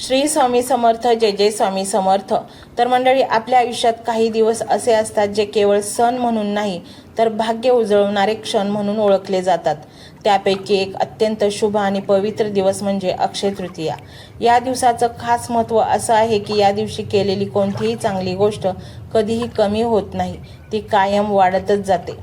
श्री स्वामी समर्थ, जय जय स्वामी समर्थ। तर मंडळी, आपल्या आयुष्यात काही दिवस असे असतात जे केवळ सण म्हणून नाही तर भाग्य उजळवणारे क्षण म्हणून ओळखले जातात। त्यापैकी एक अत्यंत शुभ आणि पवित्र दिवस म्हणजे अक्षय तृतीया। या दिवसाचं खास महत्त्व असं आहे की या दिवशी केलेली कोणतीही चांगली गोष्ट कधीही कमी होत नाही, ती कायम वाढतच जाते।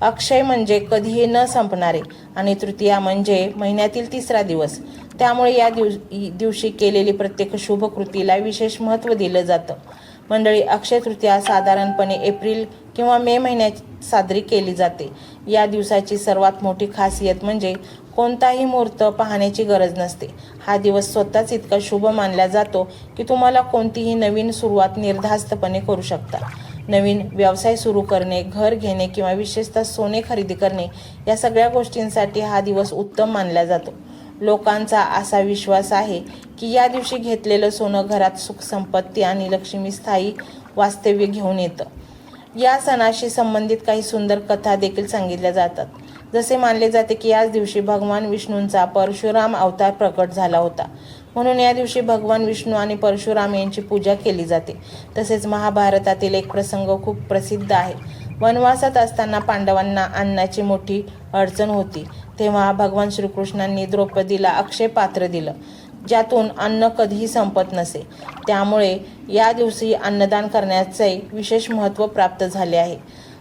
अक्षय म्हणजे कधीही न संपणारे आणि तृतीया म्हणजे महिन्यातील तिसरा दिवस। त्यामुळे या दिवशी केलेली प्रत्येक शुभ कृतीला विशेष महत्त्व दिलं जातं। मंडळी, अक्षय तृतीया साधारणपणे एप्रिल किंवा मे महिन्यात साजरी केली जाते। या दिवसाची सर्वात मोठी खासियत म्हणजे कोणताही मुहूर्त पाहण्याची गरज नसते। हा दिवस स्वतःच इतका शुभ मानला जातो की तुम्हाला कोणतीही नवीन सुरुवात निर्धास्तपणे करू शकता। नवीन व्यवसाय सुरू करणे, घर घेणे किंवा विशेषतः सोने खरेदी करणे या सगळ्या गोष्टींसाठी हा दिवस उत्तम मानला जातो। लोकांचा असा विश्वास आहे की या दिवशी घेतलेलं सोनं घरात सुख संपत्ती आणि लक्ष्मी स्थायी वास्तव्य घेऊन येतं। या सणाशी संबंधित काही सुंदर कथा देखील सांगितल्या जातात। जसे मानले जाते की याच दिवशी भगवान विष्णूंचा परशुराम अवतार प्रकट झाला होता, म्हणून या दिवशी भगवान विष्णू आणि परशुराम यांची पूजा केली जाते। तसेच महाभारतातील एक प्रसंग खूप प्रसिद्ध आहे। वनवासात असताना पांडवांना अन्नाची मोठी अडचण होती, तेव्हा भगवान श्रीकृष्णांनी द्रौपदीला अक्षय पात्र दिलं, ज्यातून अन्न कधीही संपत नसे। त्यामुळे या दिवशी अन्नदान करण्याचे विशेष महत्त्व प्राप्त झाले आहे।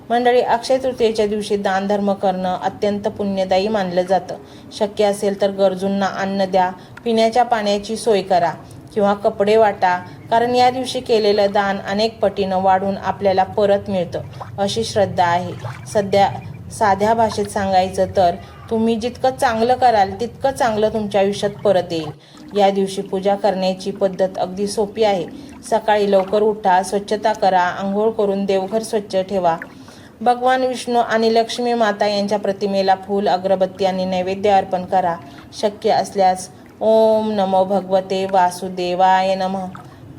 मंडळी, अक्षय तृतीयेच्या दिवशी दान धर्म करणं अत्यंत पुण्यदायी मानलं जातं। शक्य असेल तर गरजूंना अन्न द्या, पिण्याच्या पाण्याची सोय करा किंवा कपडे वाटा, कारण या दिवशी केलेलं दान अनेक पटीनं वाढून आपल्याला परत मिळतं, अशी श्रद्धा आहे। साध्या भाषेत सांगायचं तर तुम्ही जितकं चांगलं कराल तितकं चांगलं तुमच्या आयुष्यात परत येईल। या दिवशी पूजा करण्याची पद्धत अगदी सोपी आहे। सकाळी लवकर उठा, स्वच्छता करा, आंघोळ करून देवघर स्वच्छ ठेवा। भगवान विष्णू आणि लक्ष्मी माता यांच्या प्रतिमेला फूल, अगरबत्ती आणि नैवेद्य अर्पण करा। शक्य असल्यास ओम नमो भगवते वासुदेवाय नमः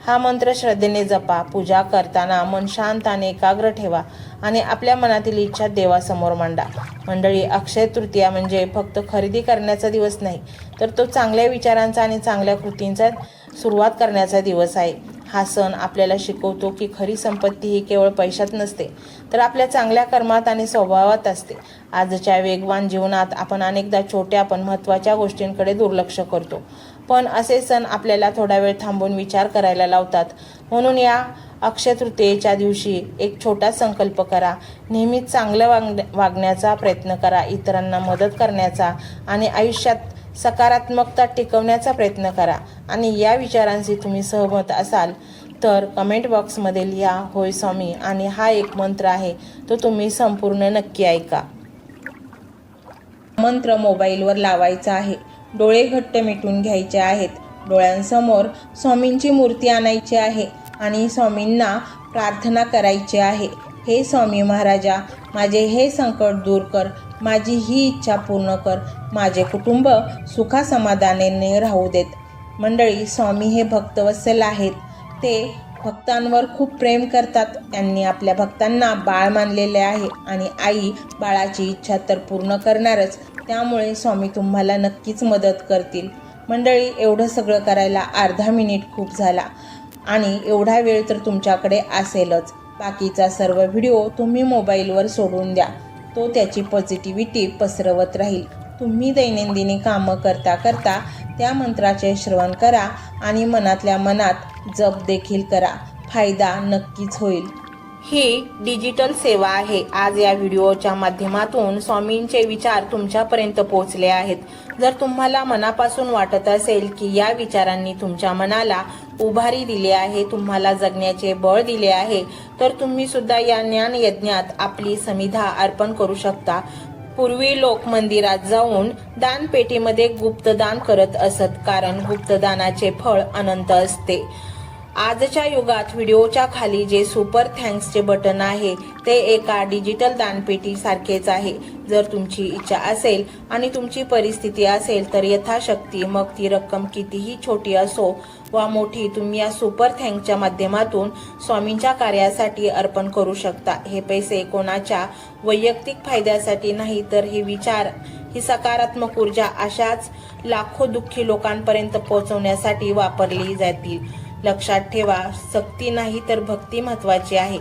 हा मंत्र श्रद्धेने जपा। पूजा करताना मन शांत आणि एकाग्र ठेवा आणि आपल्या मनातील इच्छा देवासमोर मांडा। मंडळी, अक्षय तृतीया म्हणजे फक्त खरेदी करण्याचा दिवस नाही, तर तो चांगल्या विचारांचा आणि चांगल्या कृतींचा सुरुवात करण्याचा दिवस आहे। हा सण आपल्याला शिकवतो की खरी संपत्ती ही केवळ पैशात नसते, तर आपल्या चांगल्या कर्मात आणि स्वभावात असते। आजच्या वेगवान जीवनात आपण अनेकदा छोट्या पण महत्त्वाच्या गोष्टींकडे दुर्लक्ष करतो, पण असे सण आपल्याला थोडा वेळ थांबून विचार करायला लावतात। म्हणून या अक्षय तृतीयेच्या दिवशी एक छोटा संकल्प करा। नेहमीच चांगलं वागण्याचा प्रयत्न करा, इतरांना मदत करण्याचा आणि आयुष्यात सकारात्मकता टिकवण्याचा प्रयत्न करा। आणि या विचारांशी तुम्ही सहमत असाल तर कमेंट बॉक्समध्ये लिहा होय स्वामी, आणि हा एक मंत्र आहे तो तुम्ही संपूर्ण नक्की ऐका। मंत्र मोबाईलवर लावायचा आहे, डोळे घट्ट मिटून घ्यायचे आहेत, डोळ्यांसमोर स्वामींची मूर्ती आणायची आहे आणि स्वामींना प्रार्थना करायची आहे। हे स्वामी महाराजा, माझे हे संकट दूर कर, माझी ही इच्छा पूर्ण कर, माझे कुटुंब सुखासमाधानाने राहू देत। मंडळी, स्वामी हे भक्तवत्सल आहेत। ते भक्तांवर खूप प्रेम करतात। त्यांनी आपल्या भक्तांना बाळ मानलेले आहे आणि आई बाळाची इच्छा तर पूर्ण करणारच, त्यामुळे स्वामी तुम्हाला नक्कीच मदत करतील। मंडळी, एवढं सगळं करायला अर्धा मिनिट खूप झाला आणि एवढा वेळ तर तुमच्याकडे असेलच। बाकीचा सर्व व्हिडिओ तुम्ही मोबाईलवर सोडून द्या, तो त्याची पॉझिटिव्हिटी पसरवत राहील। तुम्ही दैनंदिनी कामं करता करता त्या मंत्राचे श्रवण करा आणि मनातल्या मनात जप देखील करा, फायदा नक्कीच होईल। ही डिजिटल सेवा आहे। आज या व्हिडिओच्या माध्यमातून स्वामींचे विचार तुमच्यापर्यंत पोहोचले आहेत। जर तुम्हाला मनापासून वाटत असेल की या विचारांनी तुमच्या मनाला उभारी दिली आहे, तुम्हाला जगण्याचे बळ दिले आहे, तर तुम्ही सुद्धा या ज्ञान यज्ञात आपली समिधा अर्पण करू शकता। पूर्वी लोक मंदिरात जाऊन दानपेटीमध्ये गुप्तदान करत असत, कारण गुप्तदानाचे फळ अनंत असते। आजच्या युगात व्हिडिओच्या खाली जे सुपर थँक्सचे बटन आहे ते एका डिजिटल दानपेटी सारखेच आहे। जर तुमची इच्छा असेल आणि तुमची परिस्थिती असेल तर यथाशक्ती, मग ती रक्कम कितीही छोटी असो, वा मोठी तुम्ही या सुपर थँकच्या माध्यमातून स्वामींच्या कार्यासाठी अर्पण करू शकता। हे पैसे कोणाच्या वैयक्तिक फायद्यासाठी नाही, तर हे विचार, ही सकारात्मक ऊर्जा अशाच लाखो दुःखी लोकांपर्यंत पोहोचवण्यासाठी वापरली जातील। लक्षात ठेवा, सक्ती नाही तर भक्ती महत्वाची आहे।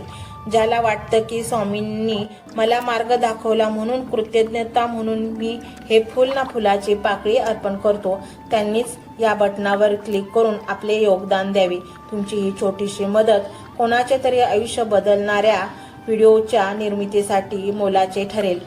ज्याला वाटतं की स्वामींनी मला मार्ग दाखवला म्हणून कृतज्ञता म्हणून मी हे फुल ना फुलाची पाकळी अर्पण करतो, त्यांनीच या बटनावर क्लिक करून आपले योगदान द्यावे। तुमची ही छोटीशी मदत कोणाचे तरी आयुष्य बदलणाऱ्या व्हिडिओच्या निर्मितीसाठी मोलाचे ठरेल।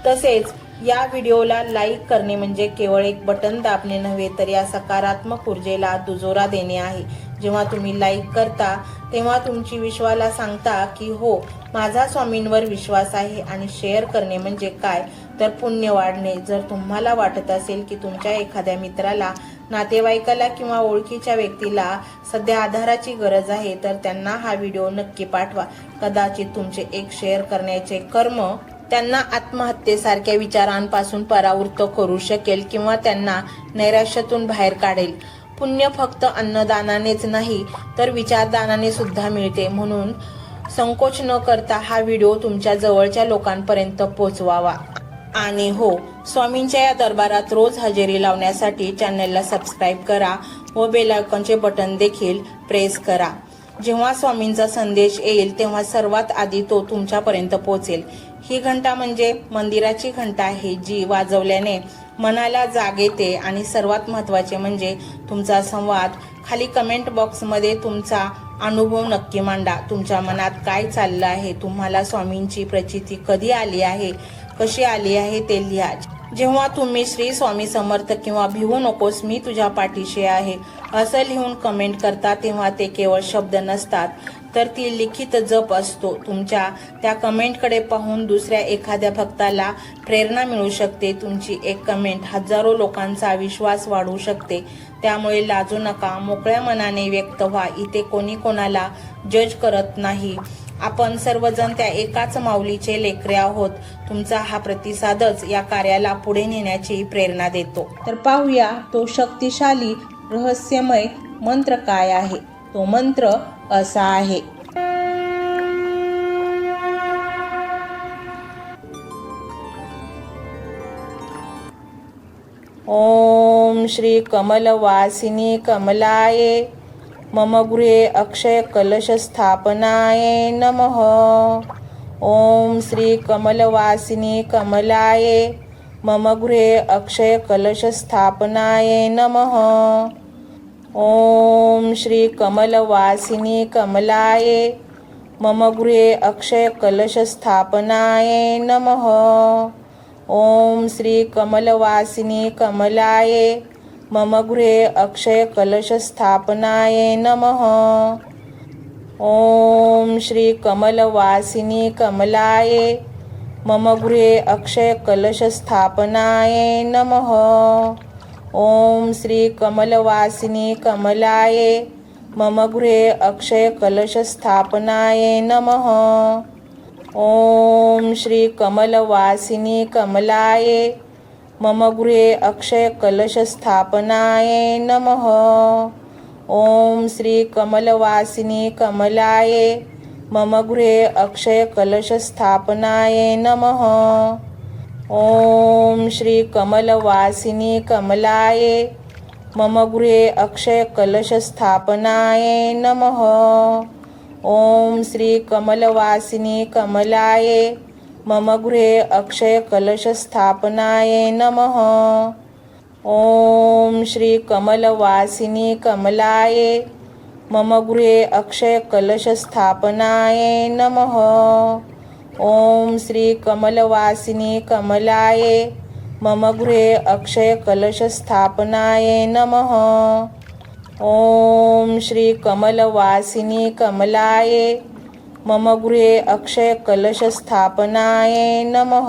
तसेच या व्हिडिओला लाईक करणे म्हणजे केवळ एक बटन दाबणे नव्हे, तर या सकारात्मक ऊर्जेला दुजोरा देणे आहे। जेव्हा तुम्ही लाईक करता तेव्हा तुमची विश्वाला सांगता की हो, माझा स्वामींवर विश्वास आहे। आणि शेअर करणे म्हणजे काय, तर पुण्य वाढणे। जर तुम्हाला वाटत असेल की तुमच्या एखाद्या मित्राला, नातेवाईकाला किंवा ओळखीच्या व्यक्तीला सध्या आधाराची गरज आहे, तर त्यांना हा व्हिडिओ नक्की पाठवा। कदाचित तुमचे एक शेअर करण्याचे कर्म त्यांना आत्महत्येसारख्या विचारांपासून परावृत्त करू शकेल किंवा त्यांना नैराश्यातून बाहेर काढेल। पुण्य फक्त अन्नदानानेच नाही, तर विचारदानाने सुद्धा मिळते। म्हणून संकोच न करता हा व्हिडिओ तुमच्या जवळच्या लोकांपर्यंत पोहोचवावा। आणि हो, स्वामींच्या या दरबारात रोज हजेरी लावण्यासाठी चॅनलला सबस्क्राईब करा व बेल आयकॉनचे बटन देखील प्रेस करा। जेव्हा स्वामींचा संदेश येईल तेव्हा सर्वात आधी तो तुमच्यापर्यंत पोहोचेल। ही घंटा म्हणजे मंदिराची घंटा आहे, जी वाजवल्याने मनाला जाग येते। आणि सर्वात महत्त्वाचे म्हणजे तुमचा संवाद। खाली कमेंट बॉक्समध्ये तुमचा अनुभव नक्की मांडा। तुमच्या मनात काय चाललं आहे, तुम्हाला स्वामींची प्रचिती कधी आली आहे, कशी आली आहे ते लिहा। जेव्हा तुम्ही श्री स्वामी समर्थ किंवा भिवू नकोस मी तुझ्या पाठीशी आहे असं लिहून कमेंट करता, तेव्हा ते केवळ शब्द नसतात, तर ती लिखित जप असतो। तुमच्या त्या कमेंटकडे पाहून दुसऱ्या एखाद्या भक्ताला प्रेरणा मिळू शकते। तुमची एक कमेंट हजारो लोकांचा विश्वास वाढवू शकते। त्यामुळे लाजू नका, मोकळ्या मनाने व्यक्त व्हा। इथे कोणी कोणाला जज करत नाही, आपण सर्वजण त्या एकाच माऊलीचे लेकरे आहोत। तुमचा हा प्रतिसादच या कार्याला पुढे नेण्याची प्रेरणा देतो। तर पाहूया तो शक्तिशाली रहस्यमय मंत्र काय आहे। तो मंत्र असा आहे, ओम श्री कमलवासिनी कमलाये मम गृहे अक्षय कलश स्थापनाये नमः। ओम श्री कमलवासिनी कमलाये मम गृहे अक्षय कलश स्थापनाये नमः। ओम श्री कमलवासिनी कमलाये मम गृहे अक्षय कलश स्थापनाये नमः। ओम श्री कमलवासिनी कमलाये मम गृहे अक्षय कलश स्थापनाये नमः। ओम श्री कमलवासिनी कमलाये मम गृहे अक्षय कलश स्थापनाये नमः। ओम श्री कमलवासिनी कमलाये मम गृहे अक्षय कलश स्थापनाये नमः। ओम श्री कमलवासिनी कमलाये मम गृहे अक्षय कलश स्थापनाये नमः। ओम श्री कमलवासिनी कमलाये मम गृहे अक्षय कलश स्थापनाये नमः। ओम श्री कमलवासिनी कमलाये मम गृहे अक्षय कलश स्थापनाये नमः। ओम श्री कमलवासिनी कमलाये मम गृहे अक्षय कलश स्थापनाये नमः। ओम श्री कमलवासिनी कमलाये मम गृहे अक्षय कलश स्थापनाये नमः। ओम श्री कमलवासिनी कमलाये मम गृहे अक्षय कलश स्थापनाये नमः। ओम श्री कमलवासिनी कमलाये मम गृहे अक्षय कलश स्थापनाये नमः।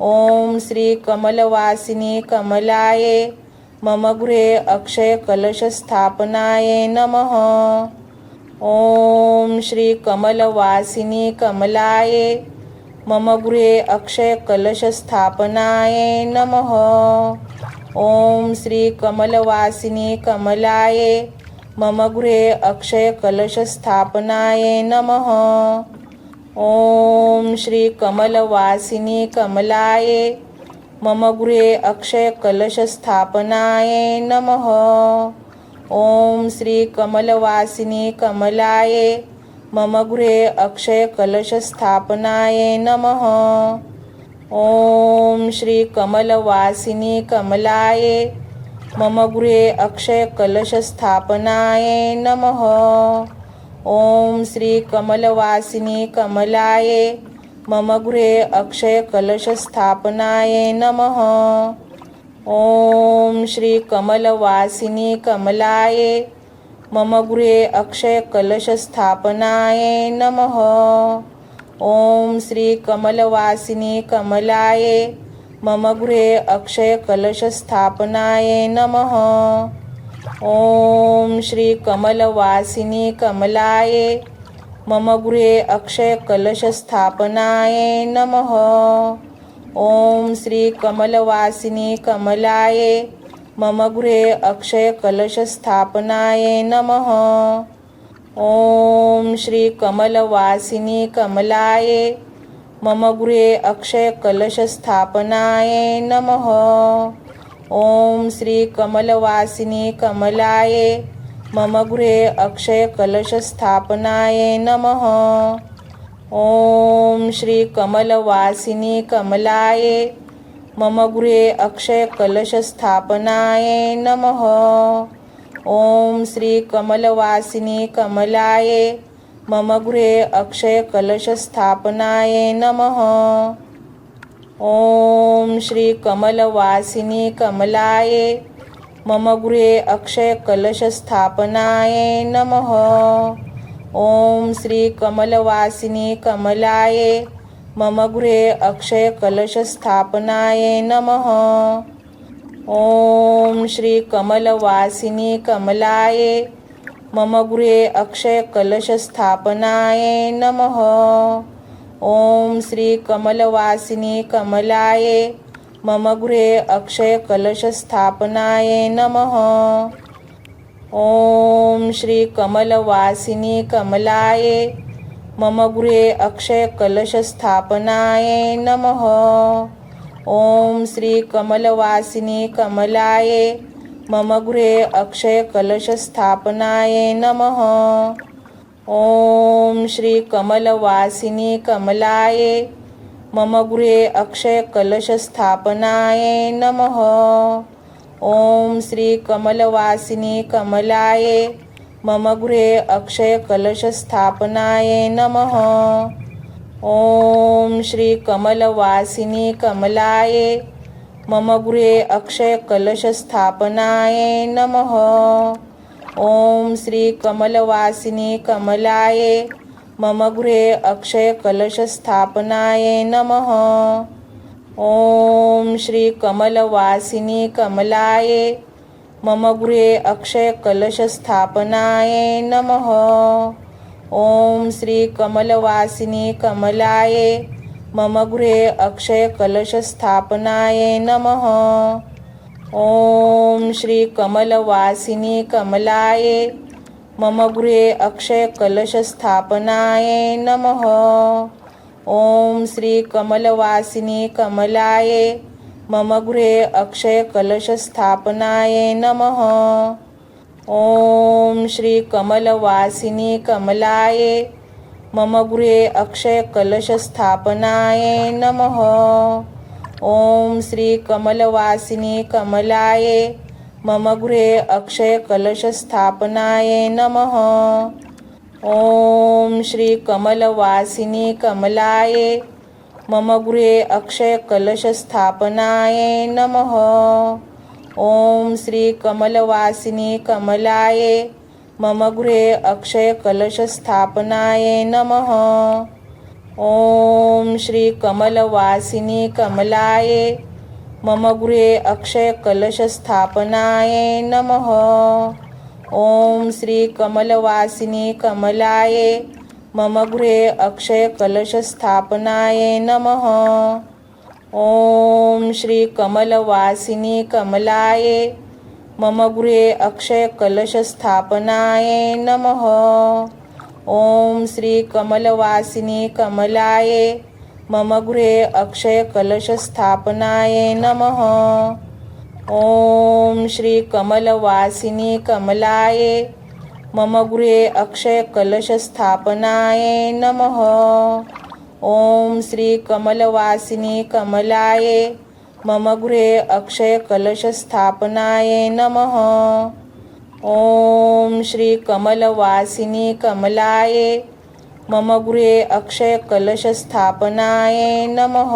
ओम श्री कमलवासिनी कमलाये मम गृहे अक्षय कलश स्थापनाये नमः। ओम श्री कमलवासिनी कमलाये मम गृहे अक्षय कलश स्थापनाये नमः। ओम श्री कमलवासिनी कमलाये मम गृहे अक्षय कलश स्थापनाये नमः। ओम श्री कमलवासिनी कमलाये मम गृहे अक्षय कलश स्थापनाये नमः। ओम श्री कमलवासिनी कमलाये मम गृहे अक्षय कलश स्थापनाये नमः। ओम श्री कमलवासिनी कमलाये मम गृहे अक्षय कलश स्थापनाये नमः। ओम श्री कमलवासिनी कमलाये मम गृहे अक्षय कलश स्थापनाये नमः। ओम श्री कमलवासिनी कमलाये मम गृहे अक्षय कलश स्थापनाये नमः। ओम श्री कमलवासिनी कमलाये मम गृहे अक्षय कलश स्थापनाये नमः। ओम श्री कमलवासिनी कमलाये मम गृहे अक्षय कलश स्थापनाये नमः। ओम श्री कमलवासिनी कमलाये मम गृहे अक्षय कलश स्थापनाये नमः। ओम श्री कमलवासिनी कमलाये मम गृहे अक्षय कलश स्थापनाये नमः। ओम श्री कमलवासिनी कमलाये मम गृहे अक्षय कलश स्थापनाये नमः। ओम श्री कमलवासिनी कमलाये मम गृहे अक्षय कलश स्थापनाये नमः। ओम श्री कमलवासिनी कमलाये मम गृहे अक्षय कलश स्थापनाये नमः। ओम श्री कमलवासिनी कमलाये मम गृहे अक्षय कलश स्थापनाये नमः। ओम श्री कमलवासिनी कमलाये मम गृहे अक्षय कलश स्थापनाये नमः। ओम श्री कमलवासिनी कमलाये मम गृहे अक्षय कलश स्थापनाये नमः। ओम श्री कमलवासिनी कमलाये मम गृहे अक्षय कलश स्थापनाये नमः। ओम श्री कमलवासिनी कमलाये मम गृहे अक्षय कलश स्थापनाये नमः। ओम श्री कमलवासिनी कमलाये मम गृहे अक्षय कलश स्थापनाये नमः। ओम श्री कमलवासिनी कमलाये मम गृहे अक्षय कलश स्थापनाये नमः। ओम श्री कमलवासिनी कमलाये मम गृहे अक्षय कलश स्थापनाये नमः। ओम श्री कमलवासिनी कमलाये मम गृहे अक्षय कलश स्थापनाये नमः। ओम श्री कमलवासिनी कमलाये मम गृहे अक्षय कलश स्थापनाये नमः। ओम श्री कमलवासिनी कमलाये मम गृहे अक्षय कलश स्थापनाये नमः। ओम श्री कमलवासिनी कमलाये मम गृहे अक्षय कलश स्थापनाये नमः। ओम श्री कमलवासिनी कमलाये मम गृहे अक्षय कलश स्थापनाये नमः। ओम श्री कमलवासिनी कमलाये मम गृहे अक्षय कलश स्थापनाये नमः। ओम श्री कमलवासिनी कमलाये मम गृहे अक्षय कलश स्थापनाये नमः। ओम श्री कमलवासिनी कमलाये मम गृहे अक्षय कलश स्थापनाये नमः। ओम श्री कमलवासिनी कमलाये मम गृहे अक्षय कलश स्थापनाये नमः। ओम श्री कमलवासिनी कमलाये मम गृहे अक्षय कलश स्थापनाये नमः। ओम श्री कमलवासिनी कमलाये मम गृहे अक्षय कलश स्थापनाये नमः। ओम श्री कमलवासिनी कमलाये मम गृहे अक्षय कलश स्थापनाये नमः। ओम श्री कमलवासिनी कमलाये मम गृहे अक्षय कलशस्थापनाये नमः। ओम श्री कमलवासिनी कमलाये मम गृहे अक्षय कलशस्थापनाये नमः। ओम श्री कमलवासिनी कमलाये मम गृहे अक्षय कलशस्थापनाये नमः। ओम श्री कमलवासिनी कमलाये मम गृहे अक्षय कलशस्थापनाये नमः। ओम श्री कमलवासिनी कमलाये मम गृहे अक्षय कलशस्थापनाये नमः।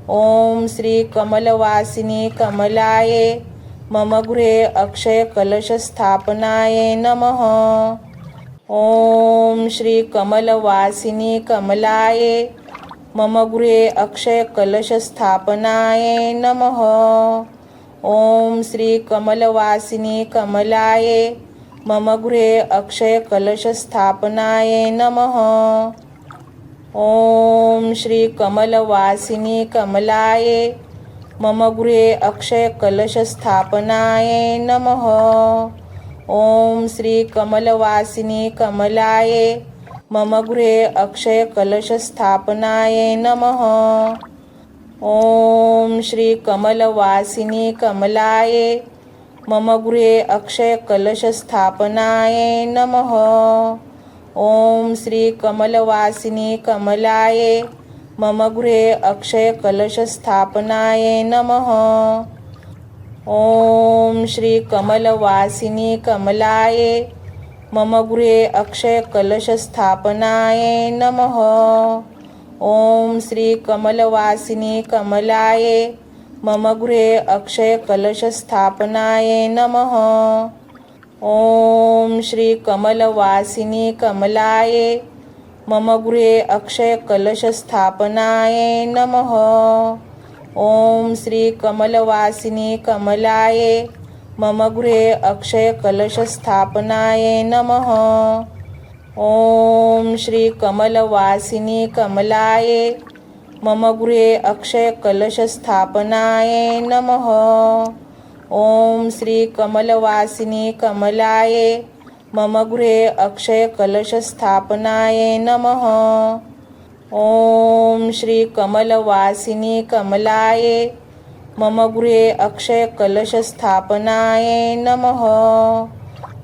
ओम श्री कमलवासिनी कमलाये मम गृहे अक्षय कलशस्थापनाये नमः। ओम श्री कमलवासिनी कमलाये मम गृहे अक्षय कलशस्थापनाये नमः। ओम श्री कमलवासिनी कमलाये मम गृहे अक्षय कलशस्थापनाये नमः। ओम श्री कमलवासिनी कमलाये मम गृहे अक्षय कलशस्थापनाये नमः। ओम श्री कमलवासिनी कमलाये मम गृहे अक्षय कलशस्थापनाये नमः। ओम श्री कमलवासिनी कमलाये मम गृहे अक्षय कलशस्थापनाये नमः। ओम श्री कमलवासिनी कमलाये मम गृहे अक्षय कलशस्थापनाये नमः। ओम श्री कमलवासिनी कमलाये मम गृहे अक्षय कलशस्थापनाये नमः। ओम श्री कमलवासिनी कमलाये मम गृहे अक्षय कलशस्थापनाये नमः। ओम श्री कमलवासिनी कमलाये मम गृहे अक्षय कलशस्थापनाये नमः। ओम श्री कमलवासिनी कमलाये मम गृहे अक्षय कलशस्थापनाये नमः। ओम श्री कमलवासिनी कमलाये मम गृहे अक्षय कलशस्थापनाये नमः। ओम श्री कमलवासिनी कमलाये मम गृहे अक्षय कलशस्थापनाये नमः। ओम श्री कमलवासिनी कमलाये मम गृहे अक्षय कलशस्थापनाये नमः।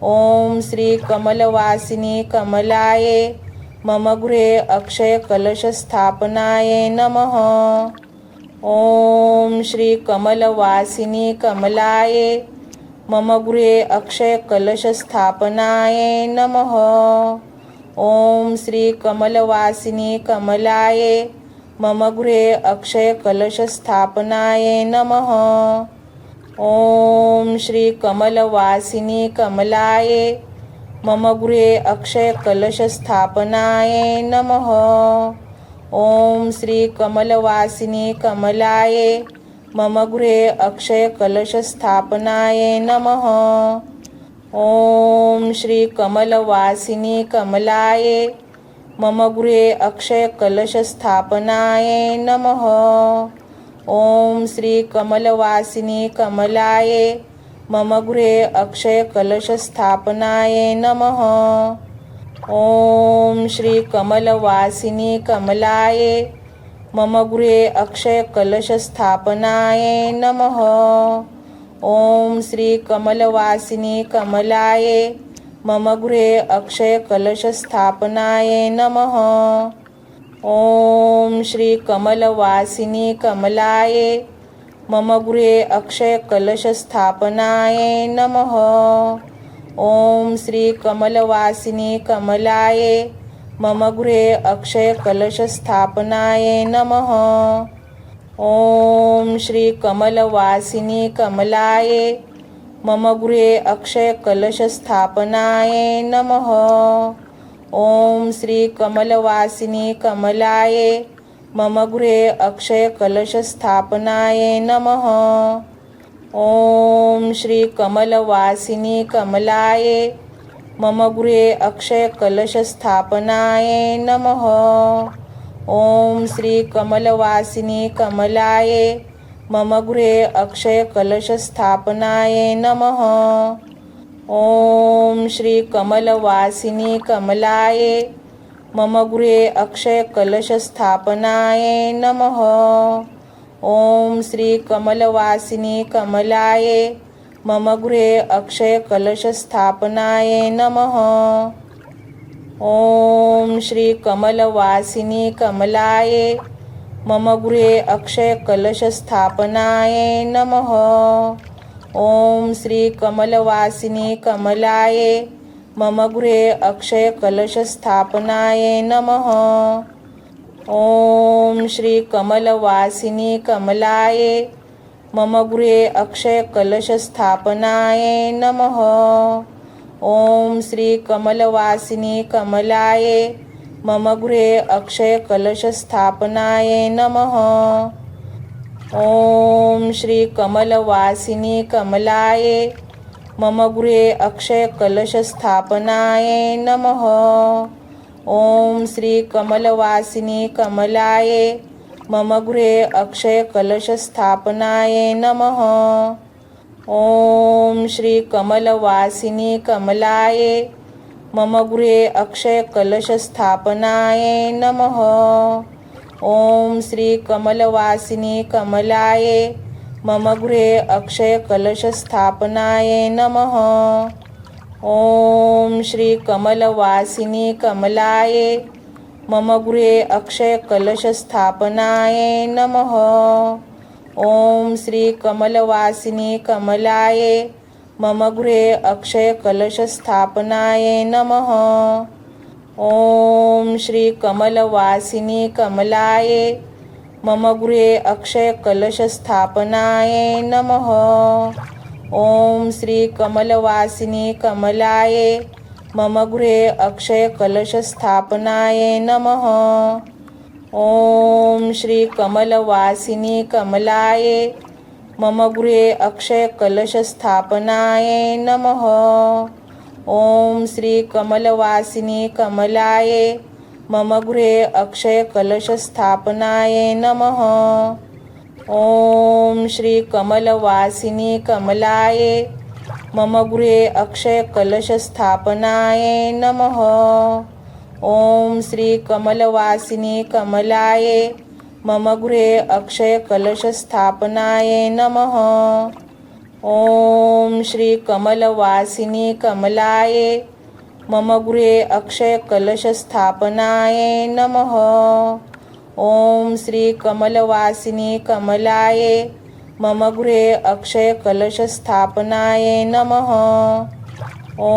ओम श्री कमलवासिनी कमलाये मम गृहे अक्षय कलशस्थापनाये नमः। ओम श्री कमलवासिनी कमलाये मम गृहे अक्षय कलशस्थापनाये नमः। ओम श्री कमलवासिनी कमलाये मम गृहे अक्षय कलशस्थापनाये नमः। ओम श्री कमलवासिनी कमलाये मम गृहे अक्षय कलशस्थापनाये नमः। ओम श्री कमलवासिनी कमलाये मम गृहे अक्षय कलशस्थापनाये नमः। ओम श्री कमलवासिनी कमलाये मम गृहे अक्षय कलशस्थापनाये नमः। ओम श्री कमलवासिनी कमलाये मम गृहे अक्षय कलशस्थापनाये नमः। ओम श्री कमलवासिनी कमलाये मम गृहे अक्षय कलशस्थापनाये नमः। ओम श्री कमलवासिनी कमलाये मम गृहे अक्षय कलशस्थापनाये नमः। ओम श्री कमलवासिनी कमलाये मम गृहे अक्षय कलशस्थापनाये नमः। ओम श्री कमलवासिनी कमलाये मम गृहे अक्षय कलशस्थापनाये नमः। ओम श्री कमलवासिनी कमलाये मम गृहे अक्षय कलशस्थापनाये नमः। ओम श्री कमलवासिनी कमलाये मम गृहे अक्षय कलशस्थापनाये नमः। ओम श्री कमलवासिनी कमलाये मम गृहे अक्षय कलशस्थापनाये नमः। ओम श्री कमलवासिनी कमलाये मम गृहे अक्षयकलशस्थापनाय नमः। ॐ श्री कमलवासिनी कमलाय मम गृहे अक्षयकलशस्थापनाय नमः। ॐ श्री कमलवासिनी कमलाय मम गृहे अक्षयकलशस्थापनाय नमः। ॐ श्री कमलवासिनी कमलाय मम गृहे अक्षयकलशस्थापनाय नमः। ॐ श्री कमलवासिनी कमलाय मम गृहे अक्षयकलशस्थापनाय नमः। ॐ श्री कमलवासिनी कमलाय मम गृहे अक्षयकलशस्थापनाय नमः। ॐ श्री कमलवासिनी कमलाय मम गृहे अक्षयकलशस्थापनाय नमः। ॐ श्री कमलवासिनी कमलाय मम गृहे अक्षयकलशस्थापनाय नमः। ॐ श्री कमलवासिनी कमलाय मम गृहे अक्षयकलशस्थापनाय नमः। ॐ श्री कमलवासिनी कमलाय मम गृहे अक्षयकलशस्थापनाय नमः। ॐ श्री कमलवासिनी कमलाय मम गृहे अक्षयकलशस्थापनाय नमः। ॐ श्री कमलवासिनी कमलाय मम गृहे अक्षयकलशस्थापनाय नमः। ॐ श्री कमलवासिनी कमलाय मम गृहे अक्षयकलशस्थापनाय नमः। ॐ श्री कमलवासिनी कमलाय मम गृहे अक्षयकलशस्थापनाय नमः। ॐ श्री कमलवासिनी कमलाय मम गृहे अक्षयकलशस्थापनाय नमः। ॐ श्री कमलवासिनी कमलाय मम गृहे अक्षयकलशस्थापनाय नमः। ॐ श्री कमलवासिनी कमलाय मम गृहे अक्षयकलशस्थापनाय नमः। ॐ श्री कमलवासिनी कमलाय मम गृहे अक्षयकलशस्थापनाय नमः। ॐ श्री कमलवासिनी कमलाय मम गृहे अक्षयकलशस्थापनाय नमः। ॐ श्री कमलवासिनी कमलाय मम गृहे अक्षयकलशस्थापनाय नमः। ॐ श्री कमलवासिनी कमलाय मम गृहे अक्षयकलशस्थापनाय नमः। ॐ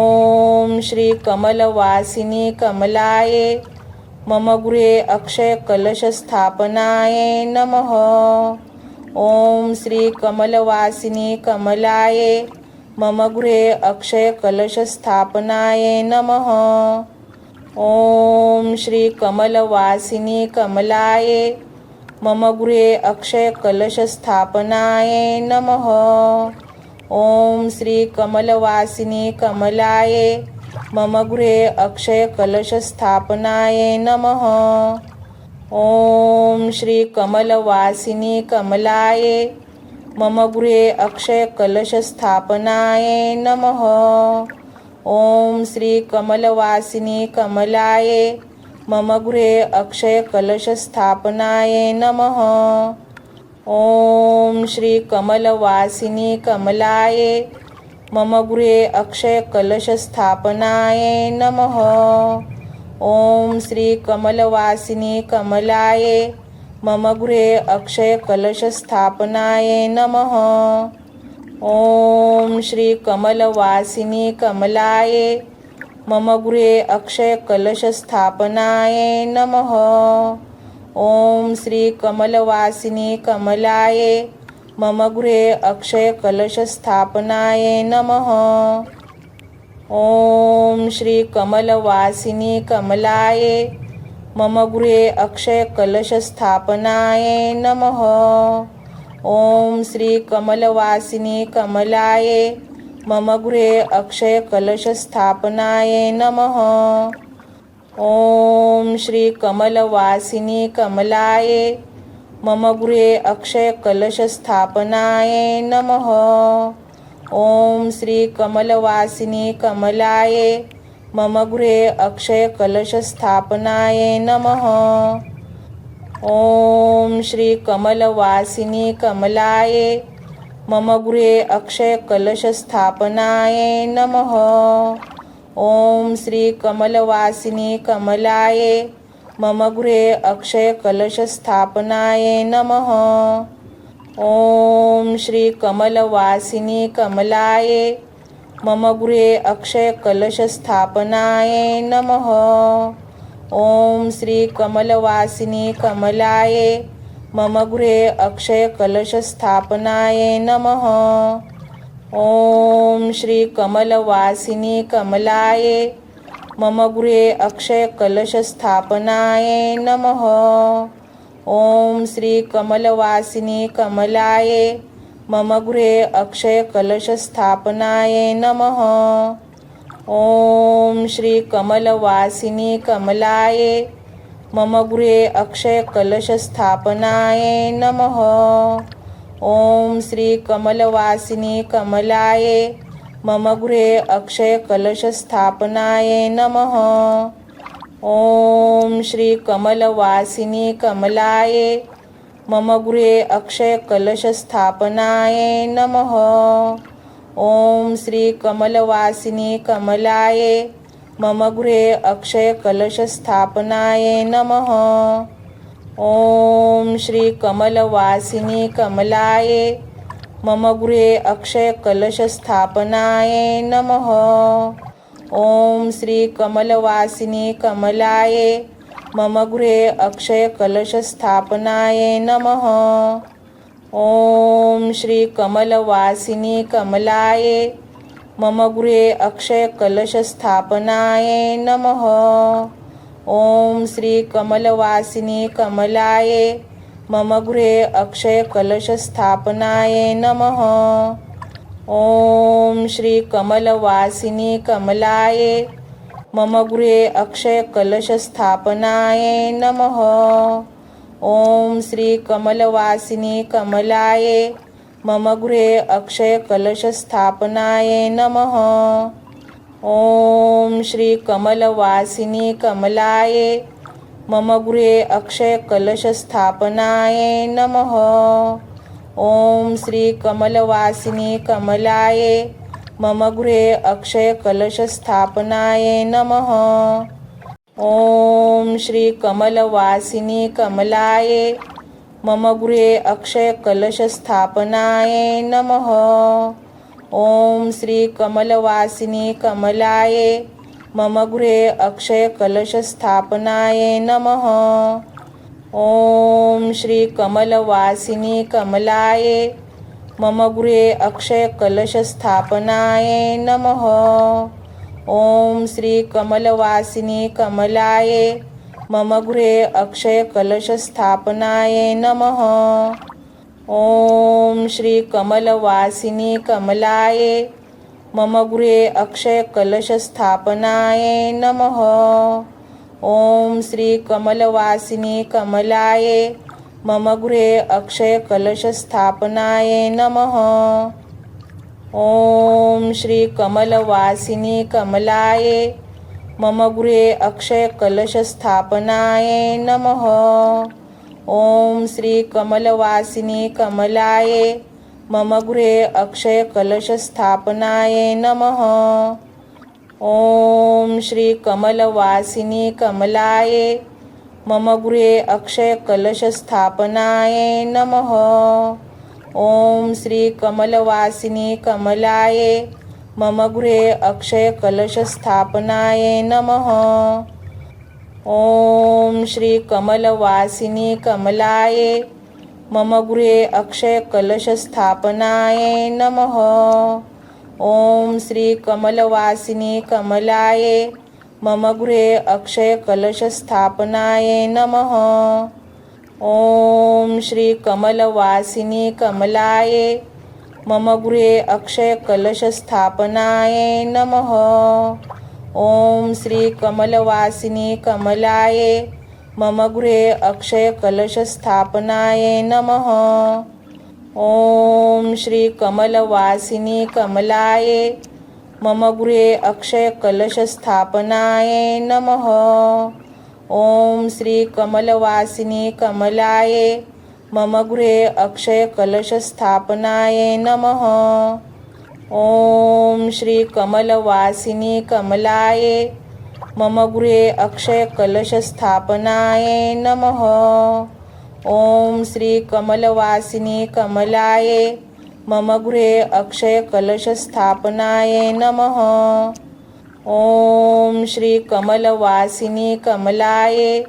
श्री कमलवासिनी कमलाय मम गृहे अक्षयकलशस्थापनाय नमः। ॐ श्री कमलवासिनी कमलाय मम गृहे अक्षयकलशस्थापनाय नमः। ॐ श्री कमलवासिनी कमलाय मम गृहे अक्षयकलशस्थापनाय नमः। ॐ श्री कमलवासिनी कमलाय मम गृहे अक्षयकलशस्थापनाय नमः। ॐ श्री कमलवासिनी कमलाय मम गृहे अक्षयकलशस्थापनाय नमः। ॐ श्री कमलवासिनी कमलाय मम गृहे अक्षयकलशस्थापनाय नमः। ॐ श्री कमलवासिनी कमलाय मम गृहे अक्षयकलशस्थापनाय नमः। ॐ श्री कमलवासिनी कमलाय मम गृहे अक्षयकलशस्थापनाय नमः। ॐ श्री कमलवासिनी कमलाय मम गृहे अक्षयकलशस्थापनाय नमः। ॐ श्री कमलवासिनी कमलाय मम गृहे अक्षयकलशस्थापनाय नमः। ॐ श्री कमलवासिनी कमलाय मम गृहे अक्षयकलशस्थापनाय नमः। ॐ श्री कमलवासिनी कमलाय मम गृहे अक्षयकलशस्थापनाय नमः। ॐ श्री कमलवासिनी कमलाय मम गृहे अक्षयकलशस्थापनाय नमः। ॐ श्री कमलवासिनी कमलाय मम गृहे अक्षयकलशस्थापनाय नमः। ॐ श्री कमलवासिनी कमलाय मम गृहे अक्षयकलशस्थापनाय नमः। ॐ श्री कमलवासिनी कमलाय मम गृहे अक्षयकलशस्थापनाय नमः। ॐ श्री कमलवासिनी कमलाय मम गृहे अक्षयकलशस्थापनाय नमः। ॐ श्री कमलवासिनी कमलाय मम गृहे अक्षयकलशस्थापनाय नमः। ॐ श्री कमलवासिनी कमलाय मम गृहे अक्षयकलशस्थापनाय नमः। ॐ श्री कमलवासिनी कमलाय मम गृहे अक्षयकलशस्थापनाय नमः। ॐ श्री कमलवासिनी कमलाय मम गृहे अक्षयकलशस्थापनाय नमः। ॐ श्री कमलवासिनी कमलाय मम गृहे अक्षयकलशस्थापनाय नमः। ॐ श्री कमलवासिनी कमलाय मम गृहे अक्षयकलशस्थापनाय नमः। ॐ श्री कमलवासिनी कमलाय मम गृहे अक्षयकलशस्थापनाय नमः। ॐ श्री कमलवासिनी कमलाय मम गृहे अक्षयकलशस्थापनाय नमः। ॐ श्री कमलवासिनी कमलाय मम गृहे अक्षयकलशस्थापनाय नमः। ॐ श्री कमलवासिनी कमलाय मम गृहे अक्षयकलशस्थापनाय नमः। ॐ श्री कमलवासिनी कमलाय मम गृहे अक्षयकलशस्थापनाय नमः। ॐ श्री कमलवासिनी कमलाय मम गृहे अक्षयकलशस्थापनाय नमः। ॐ श्री कमलवासिनी कमलाय मम गृहे अक्षयकलशस्थापनाय नमः। ॐ श्री कमलवासिनी कमलाय मम गृहे अक्षयकलशस्थापनाय नमः। ॐ श्री कमलवासिनी कमलाय मम गृहे अक्षयकलशस्थापनाय नमः। ॐ श्री कमलवासिनी कमलाय मम गृहे अक्षयकलशस्थापनाय नमः। ॐ श्री कमलवासिनी कमलाय मम गृहे अक्षयकलशस्थापनाय नमः। ॐ श्री कमलवासिनी कमलाय मम गृहे अक्षयकलशस्थापनाय नमः। ॐ श्री कमलवासिनी कमलाय मम गृहे अक्षयकलशस्थापनाय नमः। ॐ श्री कमलवासिनी कमलाय मम गृहे अक्षयकलशस्थापनाय नमः। ॐ श्री कमलवासिनी कमलाय मम गृहे अक्षयकलशस्थापनाय नमः। ॐ श्री कमलवासिनी कमलाय मम गृहे अक्षयकलशस्थापनाय नमः। ॐ श्री कमलवासिनी कमलाय मम गृहे अक्षयकलशस्थापनाय नमः। ॐ श्री कमलवासिनी कमलाय मम गृहे अक्षयकलशस्थापनाय नमः। ॐ श्री कमलवासिनी कमलाय मम गृहे अक्षयकलशस्थापनाय नमः। ॐ श्री कमलवासिनी कमलाय मम गृहे अक्षयकलशस्थापनाय नमः। ॐ श्री कमलवासिनी कमलाय मम गृहे अक्षयकलशस्थापनाय नमः। ॐ श्री कमलवासिनी कमलाय मम गृहे अक्षयकलशस्थापनाय नमः। ॐ श्री कमलवासिनी कमलाय मम गृहे अक्षयकलशस्थापनाय नमः। ॐ श्री कमलवासिनी कमलाय मम गृहे अक्षयकलशस्थापनाय नमः। ॐ श्री कमलवासिनी कमलाय मम गृहे अक्षयकलशस्थापनाय नमः। ॐ श्री कमलवासिनी कमलाय मम गृहे अक्षयकलशस्थापनाय नमः। ॐ श्री कमलवासिनी कमलाय मम गृहे अक्षयकलशस्थापनाय नमः। ॐ श्री कमलवासिनी कमलाय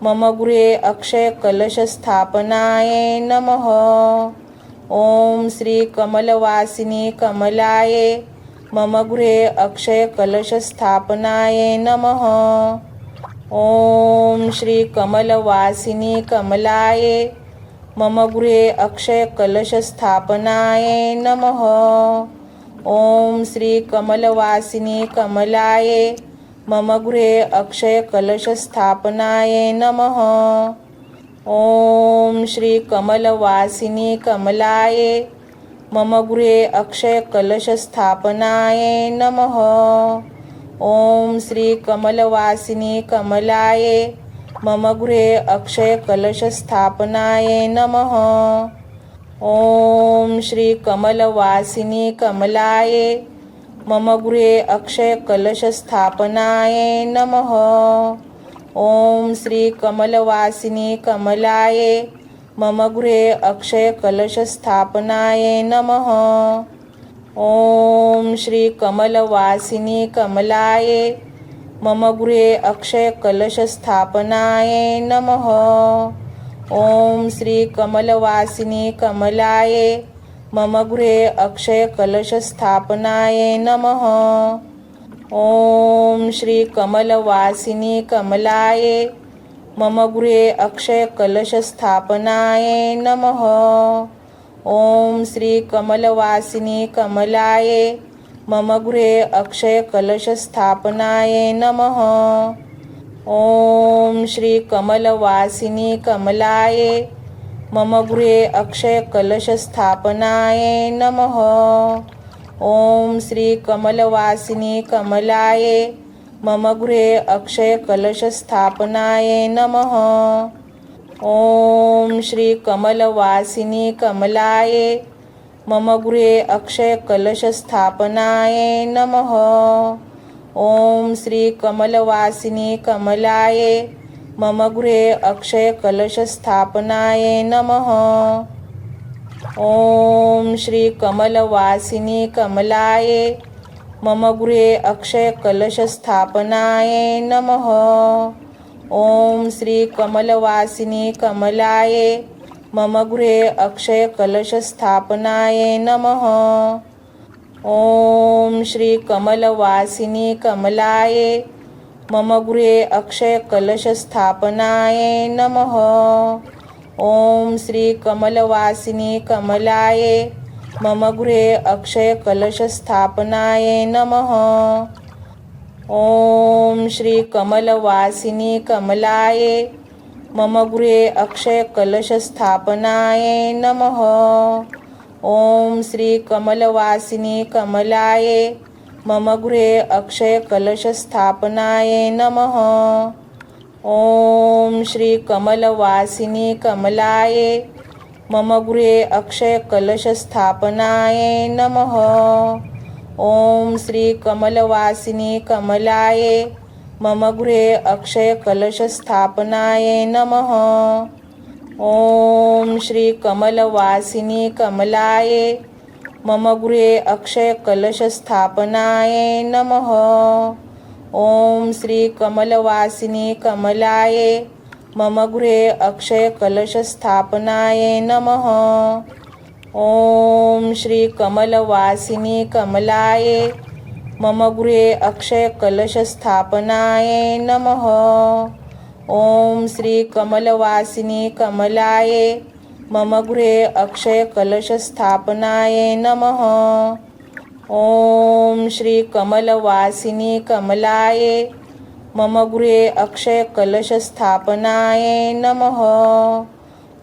मम गृहे अक्षयकलशस्थापनाय नमः। ॐ श्री कमलवासिनी कमलाय मम गृहे अक्षयकलशस्थापनाय नमः। ॐ श्री कमलवासिनी कमलाय मम गृहे अक्षयकलशस्थापनाय नमः। ॐ श्री कमलवासिनी कमलाय मम गृहे अक्षयकलशस्थापनाय नमः। ॐ श्री कमलवासिनी कमलाय मम गृहे अक्षयकलशस्थापनाय नमः। ॐ श्री कमलवासिनी कमलाय मम गृहे अक्षयकलशस्थापनाय नमः। ॐ श्री कमलवासिनी कमलाय मम गृहे अक्षयकलशस्थापनाय नमः। ॐ श्री कमलवासिनी कमलाय मम गृहे अक्षयकलशस्थापनाय नमः। ॐ श्री कमलवासिनी कमलाय मम गृहे अक्षयकलशस्थापनाय नमः। ॐ श्री कमलवासिनी कमलाय मम गृहे अक्षयकलशस्थापनाय नमः। ॐ श्री कमलवासिनी कमलाय मम गृहे अक्षयकलशस्थापनाय नमः। ॐ श्री कमलवासिनी कमलाय मम गृहे अक्षयकलशस्थापनाय नमः। ॐ श्री कमलवासिनी कमलाय मम गृहे अक्षयकलशस्थापनाय नमः। ॐ श्री कमलवासिनी कमलाय मम गृहे अक्षयकलशस्थापनाय नमः। ॐ श्री कमलवासिनी कमलाय मम गृहे अक्षयकलशस्थापनाय नमः। ॐ श्री कमलवासिनी कमलाय मम गृहे अक्षयकलशस्थापनाय नमः। ॐ श्री कमलवासिनी कमलाय मम गृहे अक्षयकलशस्थापनाय नमः। ॐ श्री कमलवासिनी कमलाय मम गृहे अक्षयकलशस्थापनाय नमः। ॐ श्री कमलवासिनी कमलाय मम गृहे अक्षयकलशस्थापनाय नमः। ॐ श्री कमलवासिनी कमलाय मम गृहे अक्षयकलशस्थापनाय नमः। ॐ श्री कमलवासिनी कमलाय मम गृहे अक्षयकलशस्थापनाय नमः। ॐ श्री कमलवासिनी कमलाय मम गृहे अक्षयकलशस्थापनाय नमः। ॐ श्री कमलवासिनी कमलाय मम गृहे अक्षयकलशस्थापनाय नमः। ॐ श्री कमलवासिनी कमलाय मम गृहे अक्षयकलशस्थापनाय नमः। ॐ श्री कमलवासिनी कमलाय मम गृहे अक्षयकलशस्थापनाय नमः। ॐ श्री कमलवासिनी कमलाय मम गृहे अक्षयकलशस्थापनाय नमः। ॐ श्री कमलवासिनी कमलाय मम गृहे अक्षयकलशस्थापनाय नमः। ॐ श्री कमलवासिनी कमलाय मम गृहे अक्षयकलशस्थापनाय नमः। ॐ श्री कमलवासिनी कमलाय मम गृहे अक्षयकलशस्थापनाय नमः।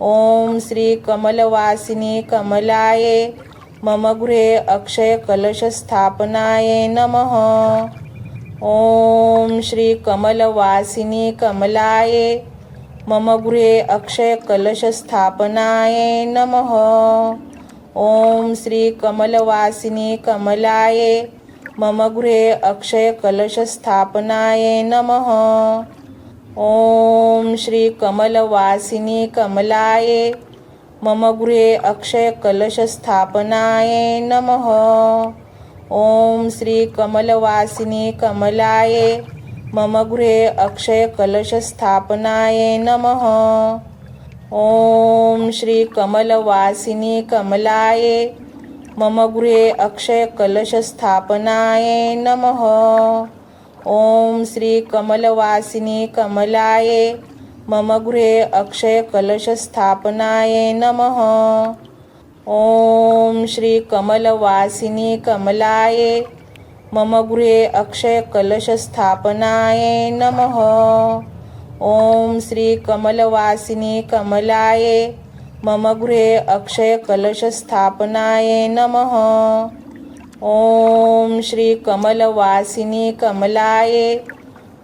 ओम श्री कमलवासिनी कमलाये मम गृहे अक्षयकलशस्थापनाय नमः। ओम श्री कमलवासिनी कमलाये मम गृहे अक्षयकलशस्थापनाय नमः। ओम श्री कमलवासिनी कमलाये मम गृहे अक्षयकलशस्थापनाय नमः। ओम श्री कमलवासिनी कमलाये मम गृहे अक्षयकलशस्थापनाय नमः। ओम श्री कमलवासिनी कमलाये मम गृहे अक्षयकलशस्थापनाय नमः। ओम श्री कमलवासिनी कमलाये मम गृहे अक्षयकलशस्थापनाय नमः। ओम श्री कमलवासिनी कमलाये मम गृहे अक्षयकलशस्थापनाय नमः। ओम श्री कमलवासिनी कमलाये मम गृहे अक्षयकलशस्थापनाय नमः। ओम श्री कमलवासिनी कमलाये मम गृहे अक्षयकलशस्थापनाय नमः। ओम श्री कमलवासिनी कमलाये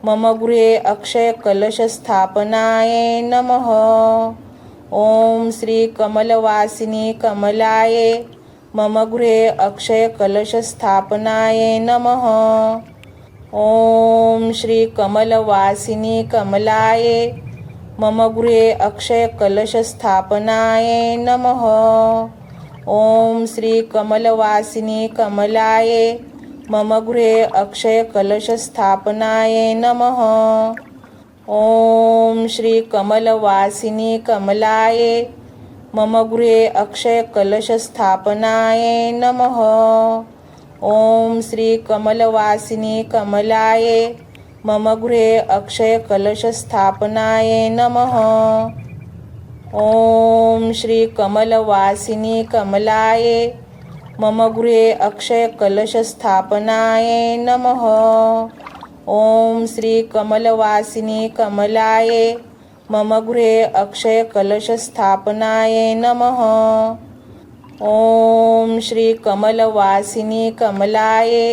मम गृहे अक्षयकलशस्थापनाय नमः। ओम श्री कमलवासिनी कमलाये मम गृहे अक्षयकलशस्थापनाय नमः। ओम श्री कमलवासिनी कमलाये मम गृहे अक्षयकलशस्थापनाय नमः। ओम श्री कमलवासिनी कमलाये मम गृहे अक्षयकलशस्थापनाय नमः। ओम श्री कमलवासिनी कमलाये मम गृहे अक्षयकलशस्थापनाय नमः। ओम श्री कमलवासिनी कमलाये मम गृहे अक्षयकलशस्थापनाय नमः। ओम श्री कमलवासिनी कमलाये मम गृहे अक्षयकलशस्थापनाय नमः। ओम श्री कमलवासिनी कमलाये मम गृहे अक्षयकलशस्थापनाय नमः। ओम श्री कमलवासिनी कमलाये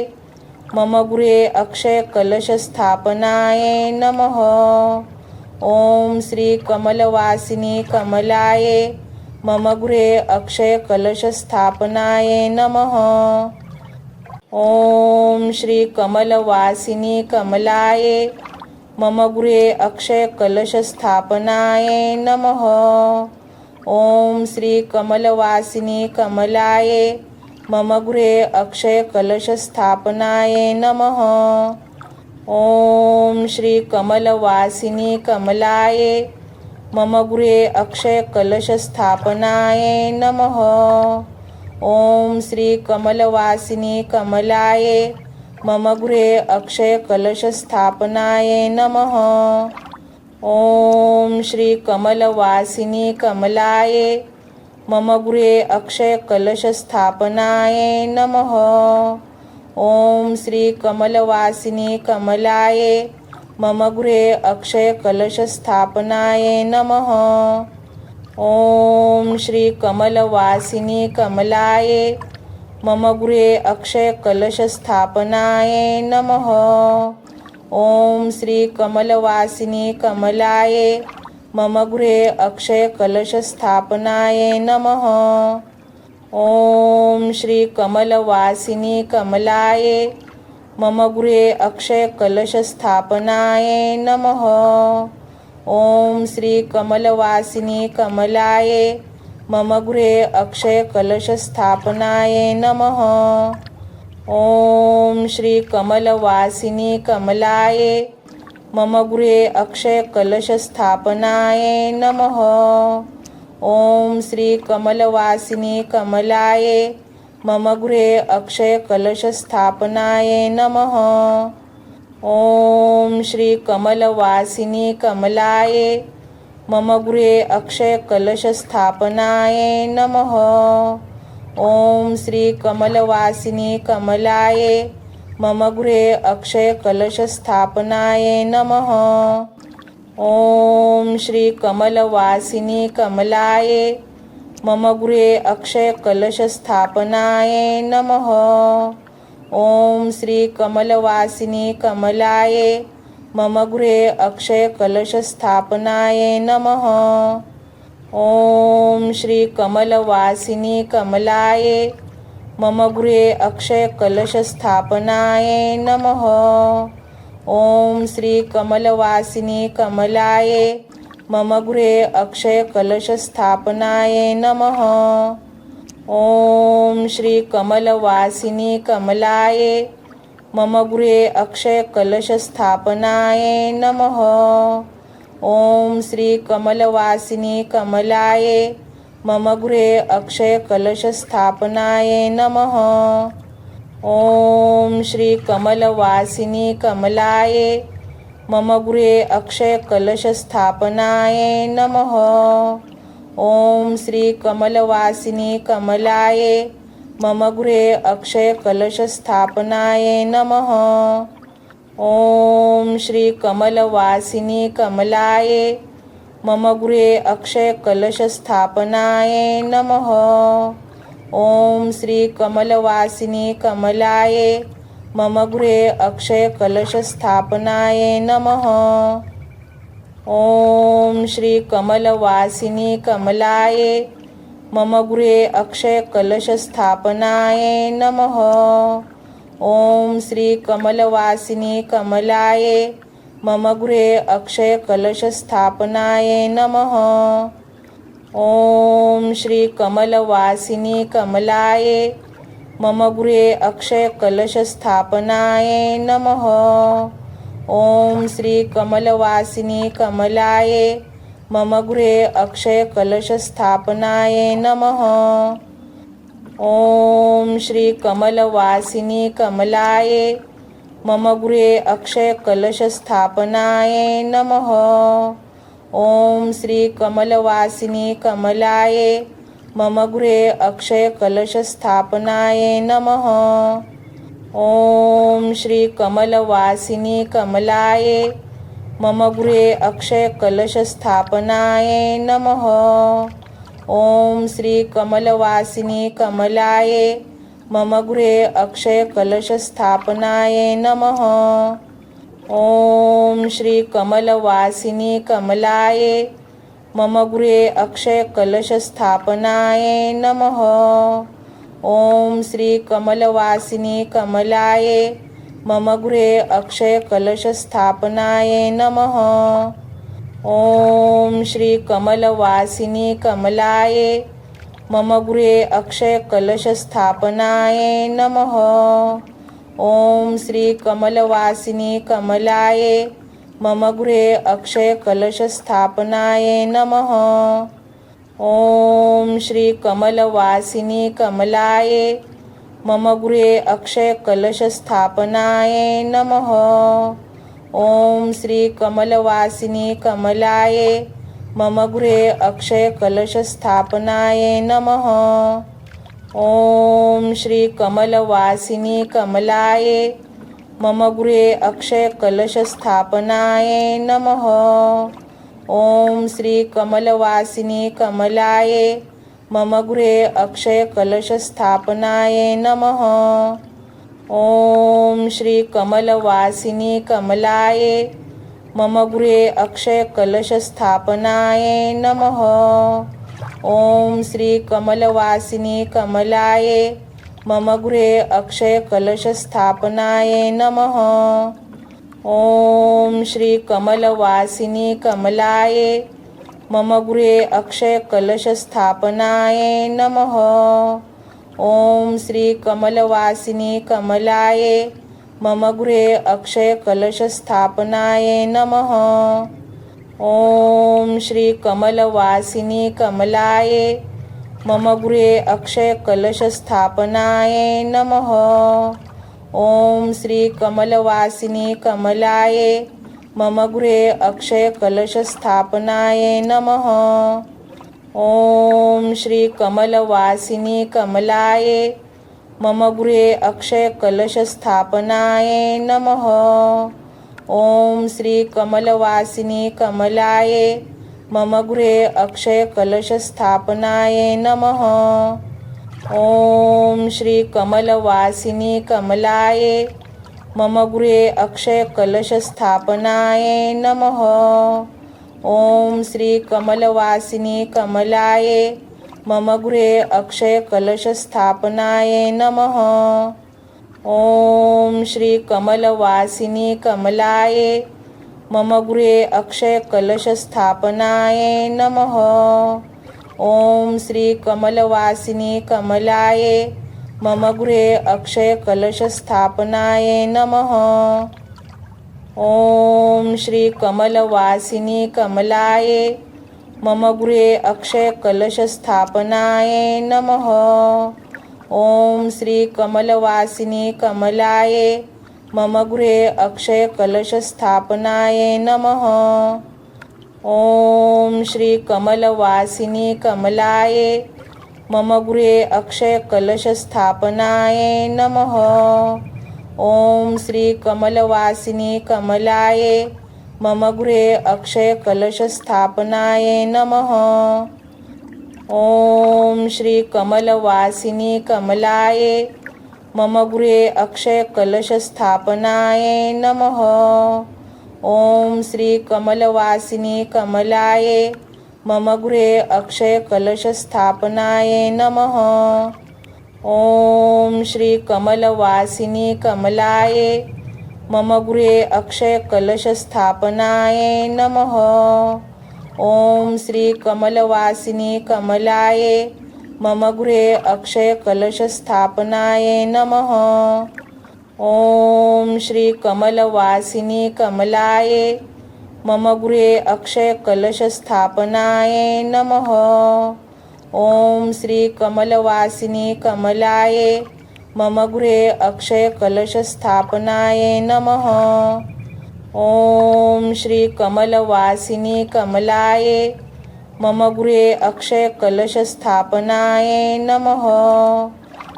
मम गृहे अक्षयकलशस्थापनाय नमः। ओम श्री कमलवासिनी कमलाये मम गृहे अक्षयकलशस्थापनाय नमः। ओम श्री कमलवासिनी कमलाये मम गृहे अक्षयकलशस्थापनाय नमः। ओम श्री कमलवासिनी कमलाये मम गृहे अक्षयकलशस्थापनाय नमः। ओम श्री कमलवासिनी कमलाये मम गृहे अक्षयकलशस्थापनाय नमः। ओम श्री कमलवासिनी कमलाये मम गृहे अक्षयकलशस्थापनाय नमः। ओम श्री कमलवासिनी कमलाये मम गृहे अक्षयकलशस्थापनाय नमः। ओम श्री कमलवासिनी कमलाये मम गृहे अक्षयकलशस्थापनाय नमः। ओम श्री कमलवासिनी कमलाये मम गृहे अक्षयकलशस्थापनाय नमः। ओम श्री कमलवासिनी कमलाये मम गृहे अक्षयकलशस्थापनाय नमः। ओम श्री कमलवासिनी कमलाये मम गृहे अक्षयकलशस्थापनाय नमः। ओम श्री कमलवासिनी कमलाये मम गृहे अक्षयकलशस्थापनाय नमः। ओम श्री कमलवासिनी कमलाये मम गृहे अक्षयकलशस्थापनाय नमः। ओम श्री कमलवासिनी कमलाये मम गृहे अक्षयकलशस्थापनाय नमः। ओम श्री कमलवासिनी कमलाये मम गृहे अक्षयकलशस्थापनाय नमः। ओम श्री कमलवासिनी कमलाये मम गृहे अक्षयकलशस्थापनाय नमः। ॐ श्री कमलवासिनी कमलाय मम गृहे अक्षयकलशस्थापनाय नमः। ॐ श्री कमलवासिनी कमलाय मम गृहे अक्षयकलशस्थापनाय नमः। ॐ श्री कमलवासिनी कमलाय मम गृहे अक्षयकलशस्थापनाय नमः। ॐ श्री कमलवासिनी कमलाय मम गृहे अक्षयकलशस्थापनाय नमः। ॐ श्री कमलवासिनी कमलाय मम गृहे अक्षयकलशस्थापनाय नमः। ॐ श्री कमलवासिनी कमलाय मम गृहे अक्षयकलशस्थापनाय नमः। ॐ श्री कमलवासिनी कमलाय मम गृहे अक्षयकलशस्थापनाय नमः। ॐ श्री कमलवासिनी कमलाय मम गृहे अक्षयकलशस्थापनाय नमः। ॐ श्री कमलवासिनी कमलाय मम गृहे अक्षयकलशस्थापनाय नमः। ॐ श्री कमलवासिनी कमलाय मम गृहे अक्षयकलशस्थापनाय नमः। ॐ श्री कमलवासिनी कमलाय मम गृहे अक्षयकलशस्थापनाय नमः। ॐ श्री कमलवासिनी कमलाय मम गृहे अक्षयकलशस्थापनाय नमः। ॐ श्री कमलवासिनी कमलाय मम गृहे अक्षयकलशस्थापनाय नमः। ॐ श्री कमलवासिनी कमलाय मम गृहे अक्षयकलशस्थापनाय नमः। ॐ श्री कमलवासिनी कमलाय मम गृहे अक्षयकलशस्थापनाय नमः। ॐ श्री कमलवासिनी कमलाय मम गृहे अक्षयकलशस्थापनाय नमः। ॐ श्री कमलवासिनी कमलाय मम गृहे अक्षयकलशस्थापनाय नमः। ॐ श्री कमलवासिनी कमलाय मम गृहे अक्षयकलशस्थापनाय नमः। ॐ श्री कमलवासिनी कमलाय मम गृहे अक्षयकलशस्थापनाय नमः। ॐ श्री कमलवासिनी कमलाय मम गृहे अक्षयकलशस्थापनाय नमः। ॐ श्री कमलवासिनी कमलाय मम गृहे अक्षयकलशस्थापनाय नमः। ॐ श्री कमलवासिनी कमलाय मम गृहे अक्षयकलशस्थापनाय नमः। ॐ श्री कमलवासिनी कमलाय मम गृहे अक्षयकलशस्थापनाय नमः। ॐ श्री कमलवासिनी कमलाय मम गृहे अक्षयकलशस्थापनाय नमः। ॐ श्री कमलवासिनी कमलाय मम गृहे अक्षयकलशस्थापनाय नमः। ॐ श्री कमलवासिनी कमलाय मम गृहे अक्षयकलशस्थापनाय नमः। ॐ श्री कमलवासिनी कमलाय मम गृहे अक्षयकलशस्थापनाय नमः। ॐ श्री कमलवासिनी कमलाय मम गृहे अक्षयकलशस्थापनाय नमः। ॐ श्री कमलवासिनी कमलाय मम गृहे अक्षयकलशस्थापनाय नमः। ॐ श्री कमलवासिनी कमलाय मम गृहे अक्षयकलशस्थापनाय नमः। ॐ श्री कमलवासिनी कमलाय मम गृहे अक्षयकलशस्थापनाय नमः। ॐ श्री कमलवासिनी कमलाय मम गृहे अक्षयकलशस्थापनाय नमः। ॐ श्री कमलवासिनी कमलाय मम गृहे अक्षय कलशस्थापनाय नमः। ओम श्री कमलवासिनी कमलाय मम गृहे अक्षय कलशस्थापनाय नमः। ओम श्री कमलवासिनी कमलाय मम गृहे अक्षय कलशस्थापनाय नमः। ओम श्री कमलवासिनी कमलाय मम गृहे अक्षय कलशस्थापनाय नमः। ओम श्री कमलवासिनी कमलाय मम गृहे अक्षय कलशस्थापनाय नमः। ओम श्री कमलवासिनी कमलाय मम गृहे अक्षय कलशस्थापनाय नमः। ओम श्री कमलवासिनी कमलाय मम गृहे अक्षय कलशस्थापनाय नमः। ओम श्री कमलवासिनी कमलाय मम गृहे अक्षय कलशस्थापनाय नमः। ओम श्री कमलवासिनी कमलाय मम गृहे अक्षय कलशस्थापनाय नमः। ओम श्री कमलवासिनी कमलाय मम गृहे अक्षय कलशस्थापनाय नमः। ओम श्री कमलवासिनी कमलाय मम गृहे अक्षय कलशस्थापनाय नमः। ओम श्री कमलवासिनी कमलाय मम गृहे अक्षय कलशस्थापनाय नमः। ओम श्री कमलवासिनी कमलाय मम गृहे अक्षय कलशस्थापनाय नमः। ओम श्री कमलवासिनी कमलाय मम गृहे अक्षय कलशस्थापनाय नमः। ओम श्री कमलवासिनी कमलाय मम गृहे अक्षय कलशस्थापनाय नमः। ओम श्री कमलवासिनी कमलाय मम गृहे अक्षय कलशस्थापनाय नमः। ओम श्री कमलवासिनी कमलाय मम गृहे अक्षय कलशस्थापनाय नमः।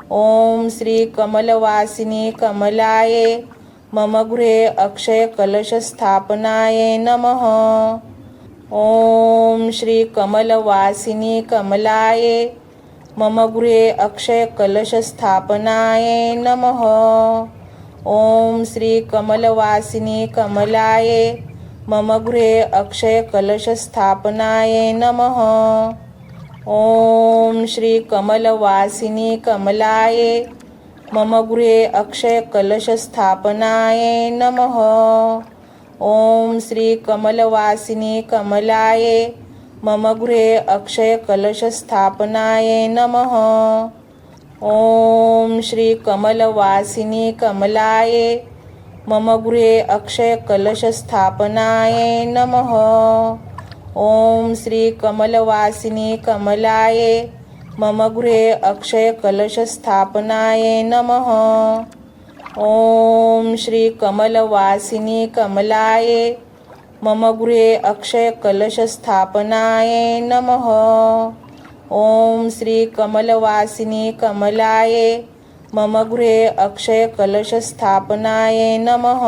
ओम श्री कमलवासिनी कमलाय मम गृहे अक्षय कलशस्थापनाय नमः। ओम श्री कमलवासिनी कमलाय मम गृहे अक्षय कलशस्थापनाय नमः। ओम श्री कमलवासिनी कमलाय मम गृहे अक्षय कलशस्थापनाय नमः। ओम श्री कमलवासिनी कमलाय मम गृहे अक्षय कलशस्थापनाय नमः। ओम श्री कमलवासिनी कमलाय मम गृहे अक्षय कलशस्थापनाय नमः। ओम श्री कमलवासिनी कमलाय मम गृहे अक्षय कलशस्थापनाय नमः। ओम श्री कमलवासिनी कमलाय मम गृहे अक्षय कलशस्थापनाय नमः। ओम श्री कमलवासिनी कमलाय मम गृहे अक्षय कलशस्थापनाय नमः। ओम श्री कमलवासिनी कमलाय मम गृहे अक्षय कलशस्थापनाय नमः।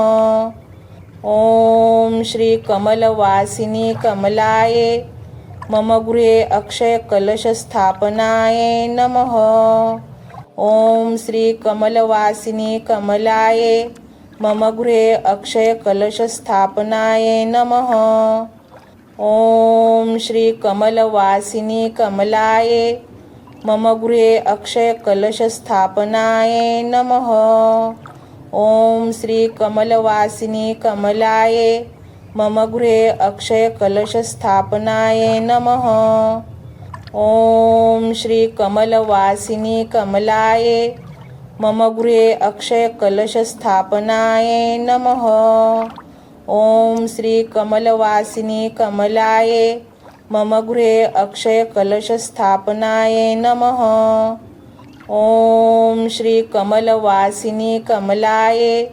ओम श्री कमलवासिनी कमलाय मम गृहे अक्षय कलशस्थापनाय नमः। ओम श्री कमलवासिनी कमलाय मम गृहे अक्षय कलशस्थापनाय नमः। ओम श्री कमलवासिनी कमलाय मम गृहे अक्षय कलशस्थापनाय नमः। ओम श्री कमलवासिनी कमलाय मम गृहे अक्षय कलशस्थापनाय नमः। ओम श्री कमलवासिनी कमलाय मम गृहे अक्षय कलशस्थापनाय नमः। ओम श्री कमलवासिनी कमलाय मम गृहे अक्षय कलशस्थापनाय नमः। ओम श्री कमलवासिनी कमलाय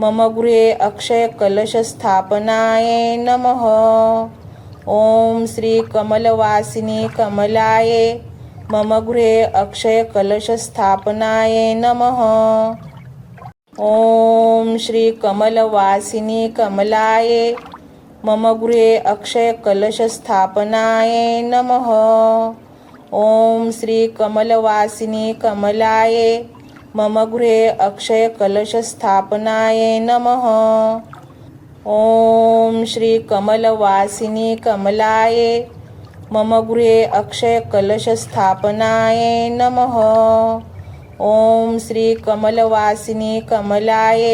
मम गृहे अक्षय कलशस्थापनाय नमः। ओम श्री कमलवासिनी कमलाय मम गृहे अक्षयकलशस्थापनाय नमः। ॐ श्री कमलवासिनी कमलाय मम गृहे अक्षयकलशस्थापनाय नमः। ॐ श्री कमलवासिनी कमलाय मम गृहे अक्षयकलशस्थापनाय नमः। ॐ श्री कमलवासिनी कमलाय मम गृहे अक्षयकलशस्थापनाय नमः। ॐ श्री कमलवासिनी कमलाय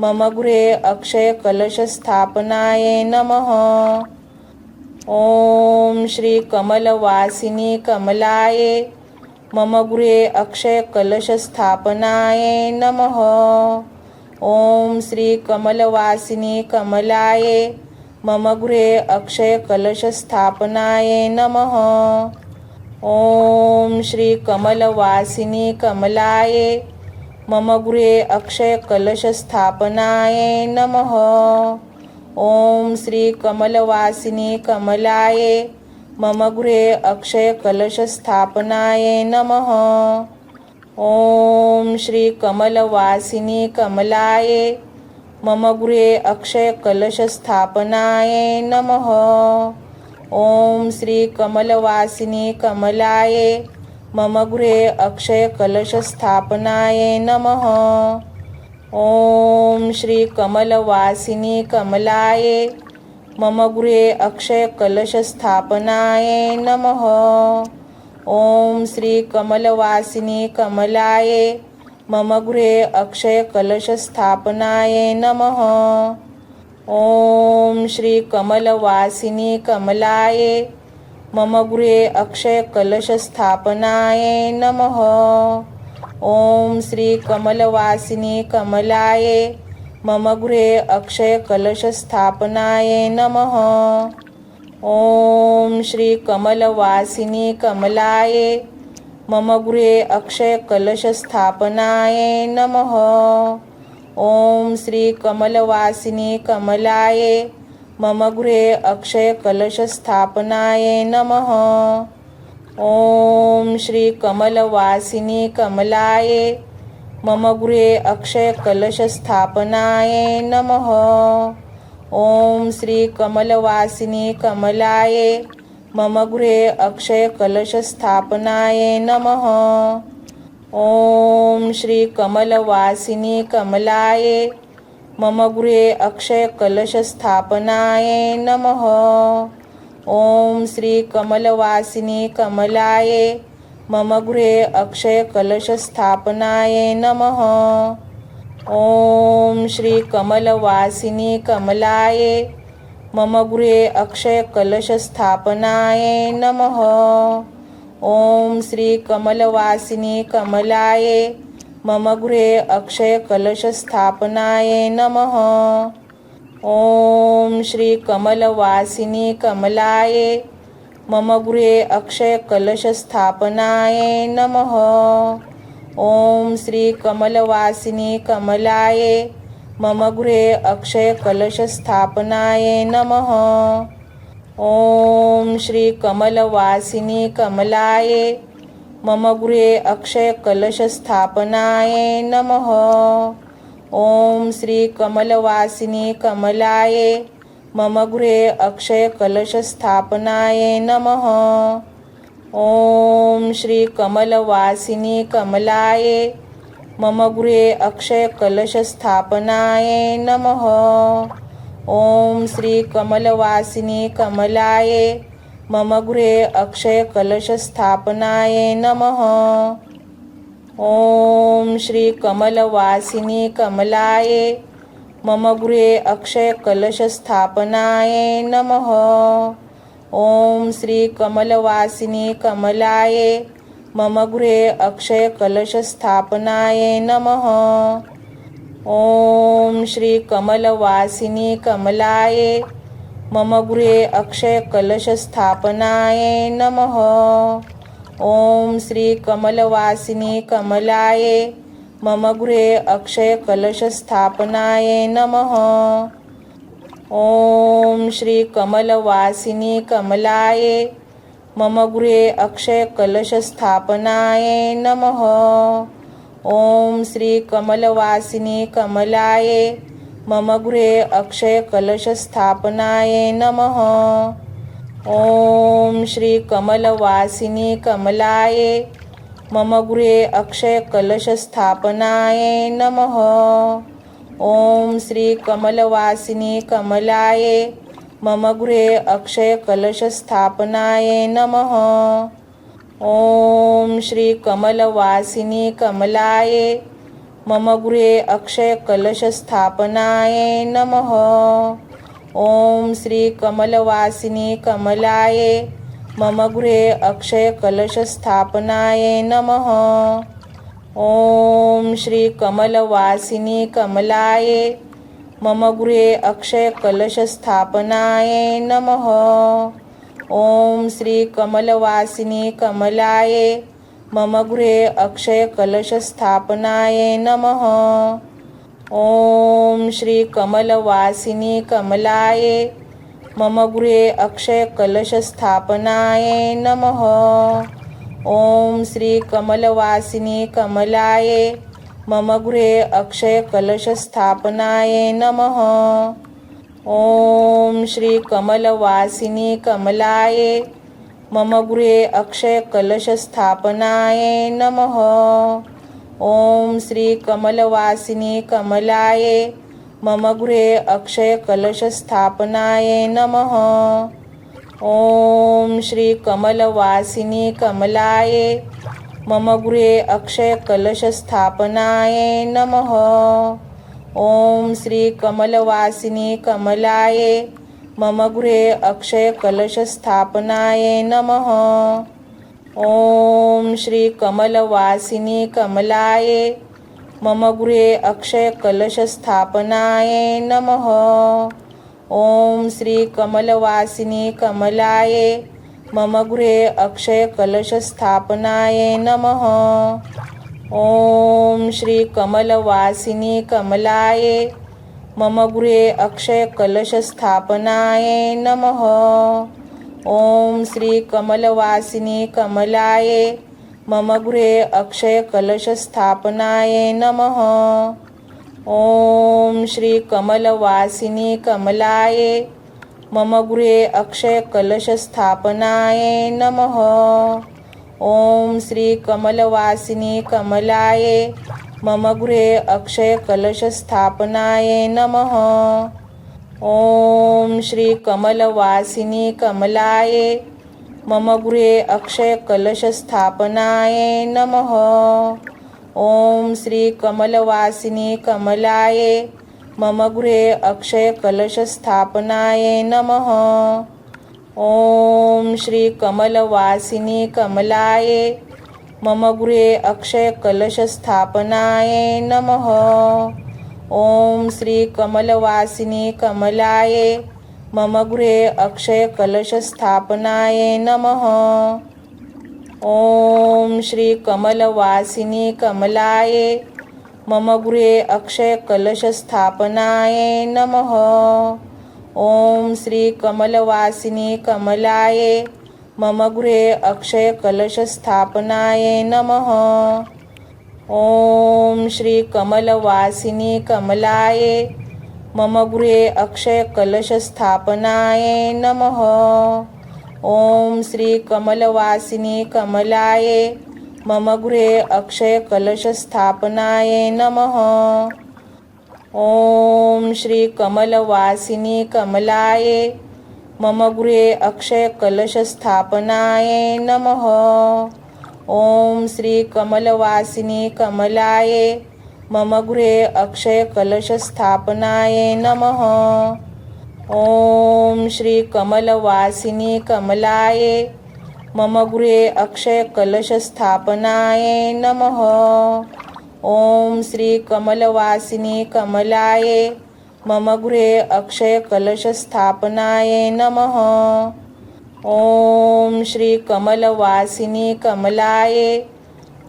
मम गृहे अक्षयकलशस्थापनाय नमः। ॐ श्री कमलवासिनी कमलाय मम गृहे अक्षयकलशस्थापनाय नमः। ॐ श्री कमलवासिनी कमलाय मम गृहे अक्षयकलशस्थापनाय नमः। ॐ श्री कमलवासिनी कमलाय मम गृहे अक्षयकलशस्थापनाय नमः। ॐ श्री कमलवासिनी कमलाय मम गृहे अक्षयकलशस्थापनाय नमः। ॐ श्री कमलवासिनी कमलाय मम गृहे अक्षयकलशस्थापनाय नमः। ॐ श्री कमलवासिनी कमलाय मम गृहे अक्षयकलशस्थापनाय नमः। ॐ श्री कमलवासिनी कमलाय मम गृहे अक्षयकलशस्थापनाय नमः। ॐ श्री कमलवासिनी कमलाय मम गृहे अक्षयकलशस्थापनाय नमः। ॐ श्री कमलवासिनी कमलाय मम गृहे अक्षयकलशस्थापनाय नमः। ॐ श्री कमलवासिनी कमलाय मम गृहे अक्षयकलशस्थापनाय नमः। ॐ श्री कमलवासिनी कमलाय मम गृहे अक्षयकलशस्थापनाय नमः। ॐ श्री कमलवासिनी कमलाय मम गृहे अक्षयकलशस्थापनाय नमः। ॐ श्री कमलवासिनी कमलाय मम गृहे अक्षयकलशस्थापनाय नमः। ॐ श्री कमलवासिनी कमलाय मम गृहे अक्षयकलशस्थापनाय नमः। ॐ श्री कमलवासिनी कमलाय मम गृहे अक्षयकलशस्थापनाय नमः। ॐ श्री कमलवासिनी कमलाय मम गृहे अक्षयकलशस्थापनाय नमः। ॐ श्री कमलवासिनी कमलाय मम गृहे अक्षयकलशस्थापनाय नमः। ॐ श्री कमलवासिनी कमलाय मम गृहे अक्षयकलशस्थापनाय नमः। ॐ श्री कमलवासिनी कमलाय मम गृहे अक्षयकलशस्थापनाय नमः। ॐ श्री कमलवासिनी कमलाय मम गृहे अक्षयकलशस्थापनाय नमः। ॐ श्री कमलवासिनी कमलाय मम गृहे अक्षयकलशस्थापनाय नमः। ॐ श्री कमलवासिनी कमलाय मम गृहे अक्षयकलशस्थापनाय नमः। ॐ श्री कमलवासिनी कमलाय मम गृहे अक्षयकलशस्थापनाय नमः। ॐ श्री कमलवासिनी कमलाय मम गृहे अक्षयकलशस्थापनाय नमः। ॐ श्री कमलवासिनी कमलाय मम गृहे अक्षयकलशस्थापनाय नमः। ॐ श्री कमलवासिनी कमलाय मम गृहे अक्षयकलशस्थापनाय नमः। ॐ श्री कमलवासिनी कमलाय मम गृहे अक्षयकलशस्थापनाय नमः। ॐ श्री कमलवासिनी कमलाय मम गृहे अक्षयकलशस्थापनाय नमः। ॐ श्री कमलवासिनी कमलाय मम गृहे अक्षयकलशस्थापनाय नमः। ओम श्री कमलवासिनी कमलाय मम गृहे अक्षयकलशस्थापनाय नमः। ओम श्री कमलवासिनी कमलाय मम गृहे अक्षयकलशस्थापनाय नमः। ओम श्री कमलवासिनी कमलाय मम गृहे अक्षयकलशस्थापनाय नमः। ओम श्री कमलवासिनी कमलाय मम गृहे अक्षयकलशस्थापनाय नमः। ओम श्री कमलवासिनी कमलाय मम गृहे अक्षयकलशस्थापनाय नमः। ओम श्री कमलवासिनी कमलाय मम गृहे अक्षयकलशस्थापनाय नमः। ओम श्री कमलवासिनी कमलाय मम गृहे अक्षयकलशस्थापनाय नमः। ओम श्री कमलवासिनी कमलाय मम गृहे अक्षयकलशस्थापनाय नमः। ओम श्री कमलवासिनी कमलाय मम गृहे अक्षयकलशस्थापनाय नमः। ओम श्री कमलवासिनी कमलाय मम गृहे अक्षयकलशस्थापनाय नमः। ओम श्री कमलवासिनी कमलाय मम गृहे अक्षयकलशस्थापनाय नमः। ओम श्री कमलवासिनी कमलाय मम गृहे अक्षयकलशस्थापनाय नमः। ओम श्री कमलवासिनी कमलाय मम गृहे अक्षयकलशस्थापनाय नमः। ओम श्री कमलवासिनी कमलाय मम गृहे अक्षयकलशस्थापनाय नमः। ओम श्री कमलवासिनी कमलाय मम गृहे अक्षयकलशस्थापनाय नमः। ओम श्री कमलवासिनी कमलाय मम गृहे अक्षयकलशस्थापनाय नमः। ओम श्री कमलवासिनी कमलाय मम गृहे अक्षयकलशस्थापनाय नमः। ओम श्री कमलवासिनी कमलाय मम गृहे अक्षयकलशस्थापनाय नमः। ओम श्री कमलवासिनी कमलाय मम गृहे अक्षयकलशस्थापनाय नमः। ओम श्री कमलवासिनी कमलाय मम गृहे अक्षयकलशस्थापनाय नमः। ओम श्री कमलवासिनी कमलाय मम गृहे अक्षयकलशस्थापनाय नमः। ओम श्री कमलवासिनी कमलाय मम गृहे अक्षयकलशस्थापनाय नमः। ओम श्री कमलवासिनी कमलाय मम गृहे अक्षयकलशस्थापनाय नमः। ओम श्री कमलवासिनी कमलाय मम गृहे अक्षयकलशस्थापनाय नमः। ओम श्री कमलवासिनी कमलाय मम गृहे अक्षयकलशस्थापनाय नमः। ओम श्री कमलवासिनी कमलाय मम गृहे अक्षयकलशस्थापनाय नमः। ओम श्री कमलवासिनी कमलाय मम गृहे अक्षयकलशस्थापनाय नमः। ओम श्री कमलवासिनी कमलाय मम गृहे अक्षयकलशस्थापनाय नमः। ओम श्री कमलवासिनी कमलाय मम गृहे अक्षयकलशस्थापनाय नमः। ओम श्री कमलवासिनी कमलाय मम गृहे अक्षयकलशस्थापनाय नमः। ओम श्री कमलवासिनी कमलाय मम गृहे अक्षयकलशस्थापनाय नमः। ओम श्री कमलवासिनी कमलाय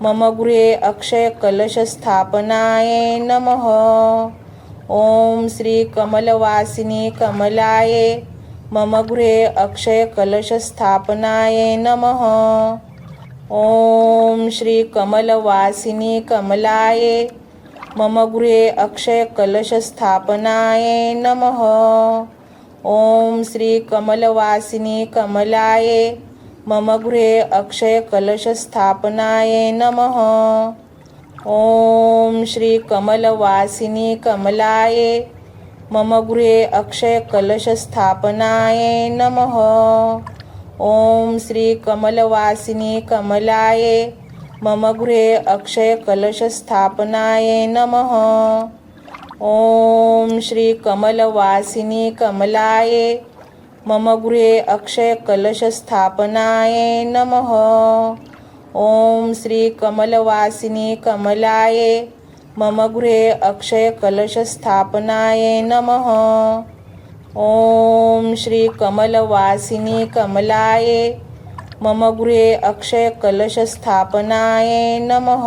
मम गृहे अक्षयकलशस्थापनाय नमः। ओम श्री कमलवासिनी कमलाय मम गृहे अक्षयकलशस्थापनाय नमः। ॐ श्री कमलवासिनी कमलाय मम गृहे अक्षयकलशस्थापनाय नमः। ॐ श्री कमलवासिनी कमलाय मम गृहे अक्षयकलशस्थापनाय नमः। ॐ श्री कमलवासिनी कमलाय मम गृहे अक्षयकलशस्थापनाय नमः। ॐ श्री कमलवासिनी कमलाय मम गृहे अक्षयकलशस्थापनाय नमः। ॐ श्री कमलवासिनी कमलाय मम गृहे अक्षयकलशस्थापनाय नमः। ॐ श्री कमलवासिनी कमलाय मम गृहे अक्षयकलशस्थापनाय नमः। ॐ श्री कमलवासिनी कमलाय मम गृहे अक्षयकलशस्थापनाय नमः।